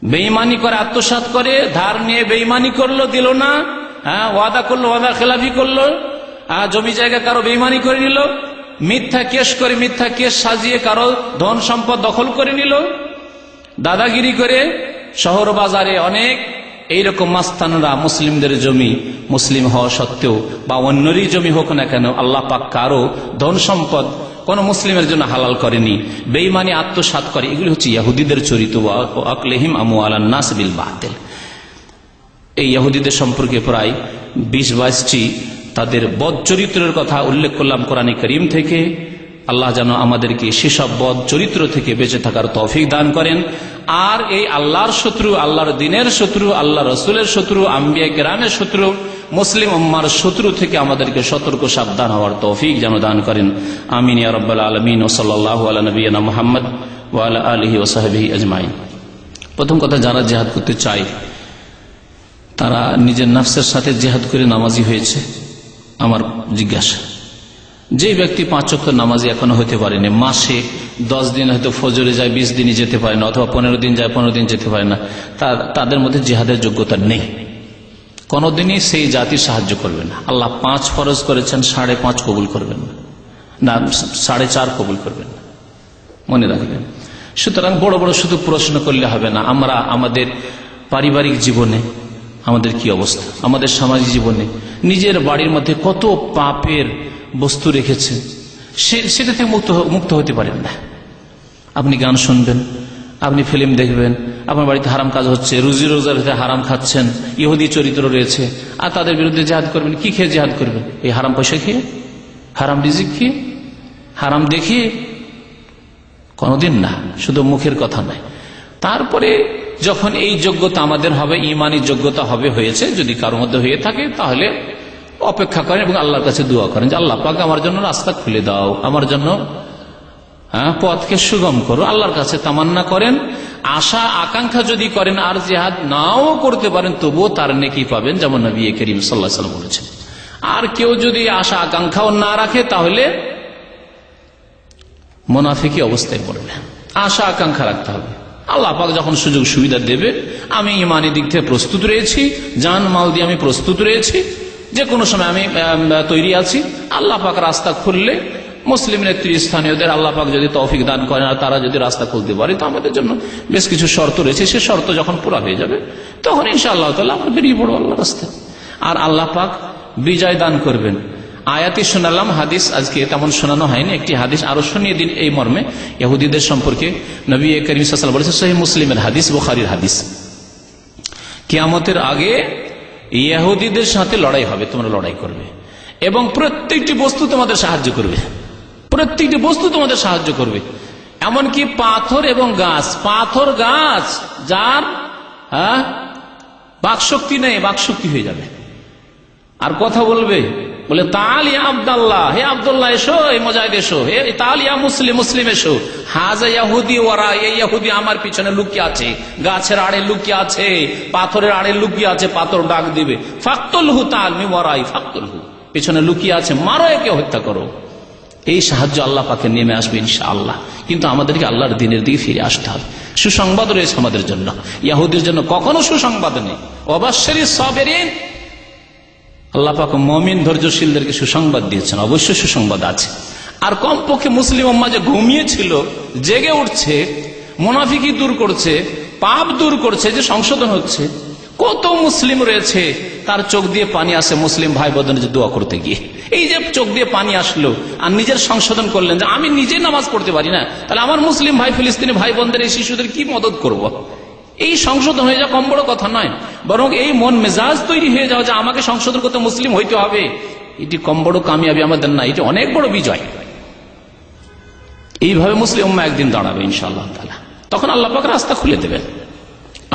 বেঈমানি করে, আত্মসাৎ করে, ধার নিয়ে বেঈমানি করলো, দিল না, ওয়াদা করলো, ওয়াদা খেলাফি করলো, জমি জায়গা কারো বেইমানি করে নিল, মিথ্যা কেস করে, মিথ্যা কেস সাজিয়ে কারো ধন সম্পদ দখল করে নিল, দাদাগিরি করে শহর বাজারে অনেক এইরকম মাস্তানরা মুসলিমদের জমি, মুসলিম হওয়া সত্ত্বেও বা অন্যরই জমি হোক না কেন, আল্লাহ পাক কারো ধন সম্পদ কোন মুসলিমের জন্য হালাল করেনি, বেঈমানি আত্মসাৎ করে। এগুলি হচ্ছে ইহুদিদের চরিত্র। আকলেহিম আমওয়ালান নাস বিল বাতিল। এই ইহুদিদের সম্পর্কে প্রায় 20-22টি তাদের বদ চরিত্রের কথা উল্লেখ করলাম কোরআনে কারীম থেকে। আল্লাহ যেন আমাদেরকে সেসব বদ চরিত্র থেকে বেঁচে থাকার তৌফিক দান করেন। আর এই আল্লাহর শত্রু, আল্লাহর দ্বীনের শত্রু, আল্লাহ রসুলের শত্রু, আম্বিয়া কেরামের শত্রু, মুসলিম উম্মার শত্রু থেকে আমাদেরকে সতর্ক সাবধান হওয়ার তৌফিক যেন দান করেন। আমিন ইয়া রাব্বাল আলামিন। ওয়া সাল্লাল্লাহু আলা নবিয়িনা মুহাম্মদ ওয়া আলা আলিহি ওয়া সাহবিহি আজমাইন। প্রথম কথা, যারা জিহাদ করতে চায় তারা নিজের নফসের সাথে জিহাদ করে নামাজি হয়েছে? আমার জিজ্ঞাসা, যে ব্যক্তি 5 ওয়াক্ত নামাজি এখনো হতে পারেনি, মাসে 10 দিন হয়তো ফজরে যায়, 20 দিনই যেতে পারে না, অথবা 15 দিন যায়, 15 দিন যেতে পারে না, তাদের মধ্যে জিহাদের যোগ্যতা নেই। কোনদিনই সেই জাতি সাহায্য করবে না। আল্লাহ 5 ফরজ করেছেন, 5.5 কবুল করবেন না, 4.5 কবুল করবেন না, মনে রাখবেন। সুতরাং বড় বড় শুধু প্রশ্ন করলে হবে না। আমরা আমাদের পারিবারিক জীবনে আমাদের কি অবস্থা, আমাদের সামাজিক জীবনে নিজের বাড়ির মধ্যে কত পাপের বস্তু রেখেছে, সেটা থেকে মুক্ত হতে পারেন না। আপনি গান শুনবেন, আপনি ফিল্ম দেখবেন, আপনার বাড়িতে হারাম কাজ হচ্ছে, রুজি রোজার হারাম খাচ্ছেন, ইহুদি চরিত্র রয়েছে, আর তাদের বিরুদ্ধে জিহাদ করবেন। কি খেয়ে জিহাদ করবেন? এই হারাম পয়সা খেয়ে, হারাম রিজিক খেয়ে, হারাম দেখিয়ে? কোনদিন না, শুধু মুখের কথা নয়। তারপরে যখন এই যোগ্যতা আমাদের হবে, ইমানি যোগ্যতা হবে, হয়েছে, যদি কারোর মধ্যে হয়ে থাকে, তাহলে অপেক্ষা করেন এবং আল্লাহর কাছে দোয়া করেন যে আল্লাহ পাক আমার জন্য রাস্তা খুলে দাও, আমার জন্য পথকে সুগম করো। আল্লাহর কাছে তামান্না করেন, আশা আকাঙ্ক্ষা যদি করেন, আর জিহাদ নাও করতে পারেন তবুও তার নেকি পাবেন, যেমন নবী করিম সাল্লাল্লাহু আলাইহি ওয়াসাল্লাম বলেছেন। আর কেউ যদি আশা আকাঙ্ক্ষাও না রাখে তাহলে মুনাফিকি অবস্থায় পড়বে। আশা আকাঙ্ক্ষা রাখতে হবে। আল্লাহ পাক যখন সুযোগ সুবিধা দেবে, আমি ইমানি দিক থেকে প্রস্তুত রয়েছি, জান মাল দিয়ে আমি প্রস্তুত রয়েছি, যে কোনো সময় আমি তৈরি আছি। আল্লাহ পাক রাস্তা খুললে, মুসলিম নেতৃস্থানীয়দের আল্লাহ পাক যদি তৌফিক দান করেন আর তারা যদি রাস্তা খুলতে পারে, তো আমাদের জন্য বেশ কিছু শর্ত রয়েছে। সে শর্ত যখন পুরা হয়ে যাবে তখন ইনশাআল্লাহ তাআলা আমরা বেরিয়ে পড়বো আল্লাহর রাস্তায়, আর আল্লাহ পাক বিজয় দান করবেন। আয়াতি শোনালাম, হাদিস আজকে তেমন শোনানো হয়নি। একটি হাদিস আরো শুনিয়ে দিন এই মর্মে, ইহুদিদের সম্পর্কে নবী করিম সাল্লাল্লাহু আলাইহি ওয়াসাল্লাম বলেছেন, সহিহ মুসলিমের হাদিস, বুখারীর হাদিস, কিয়ামতের আগে ইহুদিদের সাথে লড়াই হবে, তোমরা লড়াই করবে এবং প্রত্যেকটি বস্তু তোমাদের সাহায্য করবে, প্রত্যেকটি বস্তু তোমাদের সাহায্য করবে, এমনকি পাথর এবং গাছ। পাথর গাছ যার বাকশক্তি নেই, বাকশক্তি হয়ে যাবে আর কথা বলবে, বলে তাল ইয়া আব্দুল্লাহ, হে আব্দুল্লাহ এসো, এই মুজাহিদ এসো, হে তাল ইয়া মুসলিম, মুসলিম এসো, হাজা ইয়াহুদি ওয়ারা, এই ইহুদি আমার পিছনে লুকিয়ে আছে, গাছের আড়ে লুকিয়ে আছে, পাথরের আড়ে লুকিয়ে আছে, পাথর ডাক দিবে, ফাকতুলহু তাল মি ওয়ারাই ফাকতুলহু, পিছনে লুকিয়ে আছে, মারো একে, হত্যা করো। এই সাহায্য আল্লাহ পাকে নেমে আসবে ইনশাআল্লাহ। কিন্তু আমাদেরকে আল্লাহর দ্বীনের দিকে ফিরে আসতে হবে। সুসংবাদ রয়েছে আমাদের জন্য, ইহুদির জন্য কখনো সুসংবাদ নেই। ওয়াবাশশিরিস সাবিরিন, আল্লাহ পাক মুমিন ধৈর্যশীলদেরকে সুসংবাদ দিয়েছেন, অবশ্যই সুসংবাদ আছে। আর কমপক্ষে মুসলিম উম্মাহ যে ঘুমিয়েছিল, জেগে উঠছে, মুনাফিকি দূর করছে, পাপ দূর করছে, যে সংশোধন হচ্ছে। কত মুসলিম রয়েছে তার চোখ দিয়ে পানি আসে মুসলিম ভাই বোনদের দোয়া করতে গিয়ে। এই যে চোখ দিয়ে পানি আসলো আর নিজের সংশোধন করলেন যে আমি নিজে নামাজ পড়তে পারি না, তাহলে আমার মুসলিম ভাই, ফিলিস্তিনি ভাই বোনদের, এই শিশুদের কি মদত করব। এই সংশোধন হয়ে যাওয়া কম বড় কথা নয়, বরং এই মন মেজাজ তৈরি হয়ে যাওয়া যে আমাকে সংশোধন করতে মুসলিম হইতে হবে, এটি কম বড় কামিয়াবি আমাদের না, এটি অনেক বড় বিজয়। এইভাবে মুসলিম উম্মাহ একদিন দাঁড়াবে ইনশাআল্লাহ তাআলা, তখন আল্লাহ পাক রাস্তা খুলে দেবেন।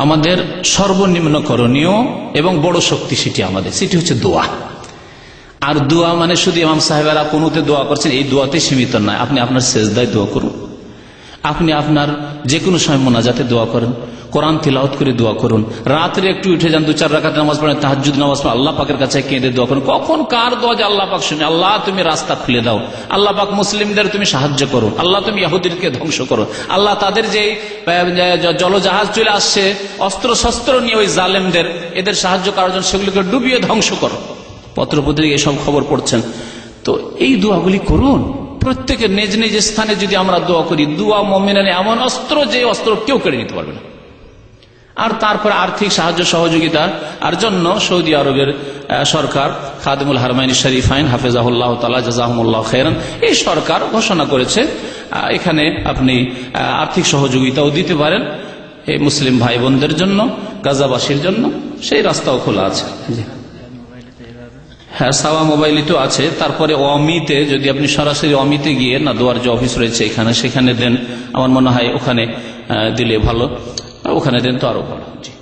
আমাদের সর্বনিম্ন করণীয় এবং বড় শক্তি সেটি হচ্ছে দোয়া। আর দোয়া মানে শুধু ইমাম সাহেবেরা কুনুতে দোয়া করছেন এই দোয়াতে সীমিত নয়। আপনি আপনার সেজদায় দোয়া করুন, আপনি আপনার যে কোনো সময় মোনাজাতে দোয়া করেন, কোরআন তিলাওয়াত করে দোয়া করুন, রাত্রে একটু উঠে যান, 2-4 রাকাত নামাজ পড়েন, তাহাজ্জুদ নামাজ পড়েন, আল্লাহ পাকের কাছে কেঁদে দোয়া করুন। কখন কার দোয়া যে আল্লাহ পাক শুনে, আল্লাহ তুমি রাস্তা খুলে দাও, আল্লাহ পাক মুসলিমদের তুমি সাহায্য করো, আল্লাহ তুমি ইহুদিদেরকে ধ্বংস করো, আল্লাহ তাদের যে জলজাহাজ চলে আসছে অস্ত্র শস্ত্র নিয়ে ওই জালেমদের, এদের সাহায্য করার জন্য সেগুলোকে ডুবিয়ে ধ্বংস করো। পত্রপত্রিকা এসব খবর পড়ছেন, তো এই দোয়াগুলি করুন প্রত্যেকের নিজ নিজ স্থানে। যদি আমরা দোয়া করি, দোয়া মুমিনের এমন অস্ত্র যে অস্ত্র কেউ কেড়ে নিতে পারবে না। আর তারপর আর্থিক সাহায্য সহযোগিতা আর জন্য সৌদি আরবের সরকার খাদিমুল হারমাইন শরীফাইন হাফেজাহুল্লাহ তাআলা জাযাহুমুল্লাহ খায়রান, এই সরকার ঘোষণা করেছে এখানে আপনি আর্থিক সহযোগিতাও দিতে পারেন এই মুসলিম ভাই বোনদের জন্য, গাজাবাসীর জন্য, সেই রাস্তাও খোলা আছে। হ্যাঁ, সাওয়া মোবাইলে তো আছে। তারপরে অমিতে যদি আপনি সরাসরি অমিতে গিয়ে না দোয়ার যে অফিস রয়েছে এখানে, সেখানে দেন, আমার মনে হয় ওখানে দিলে ভালো, ওখানে দেন তো আরো ভালো। জি।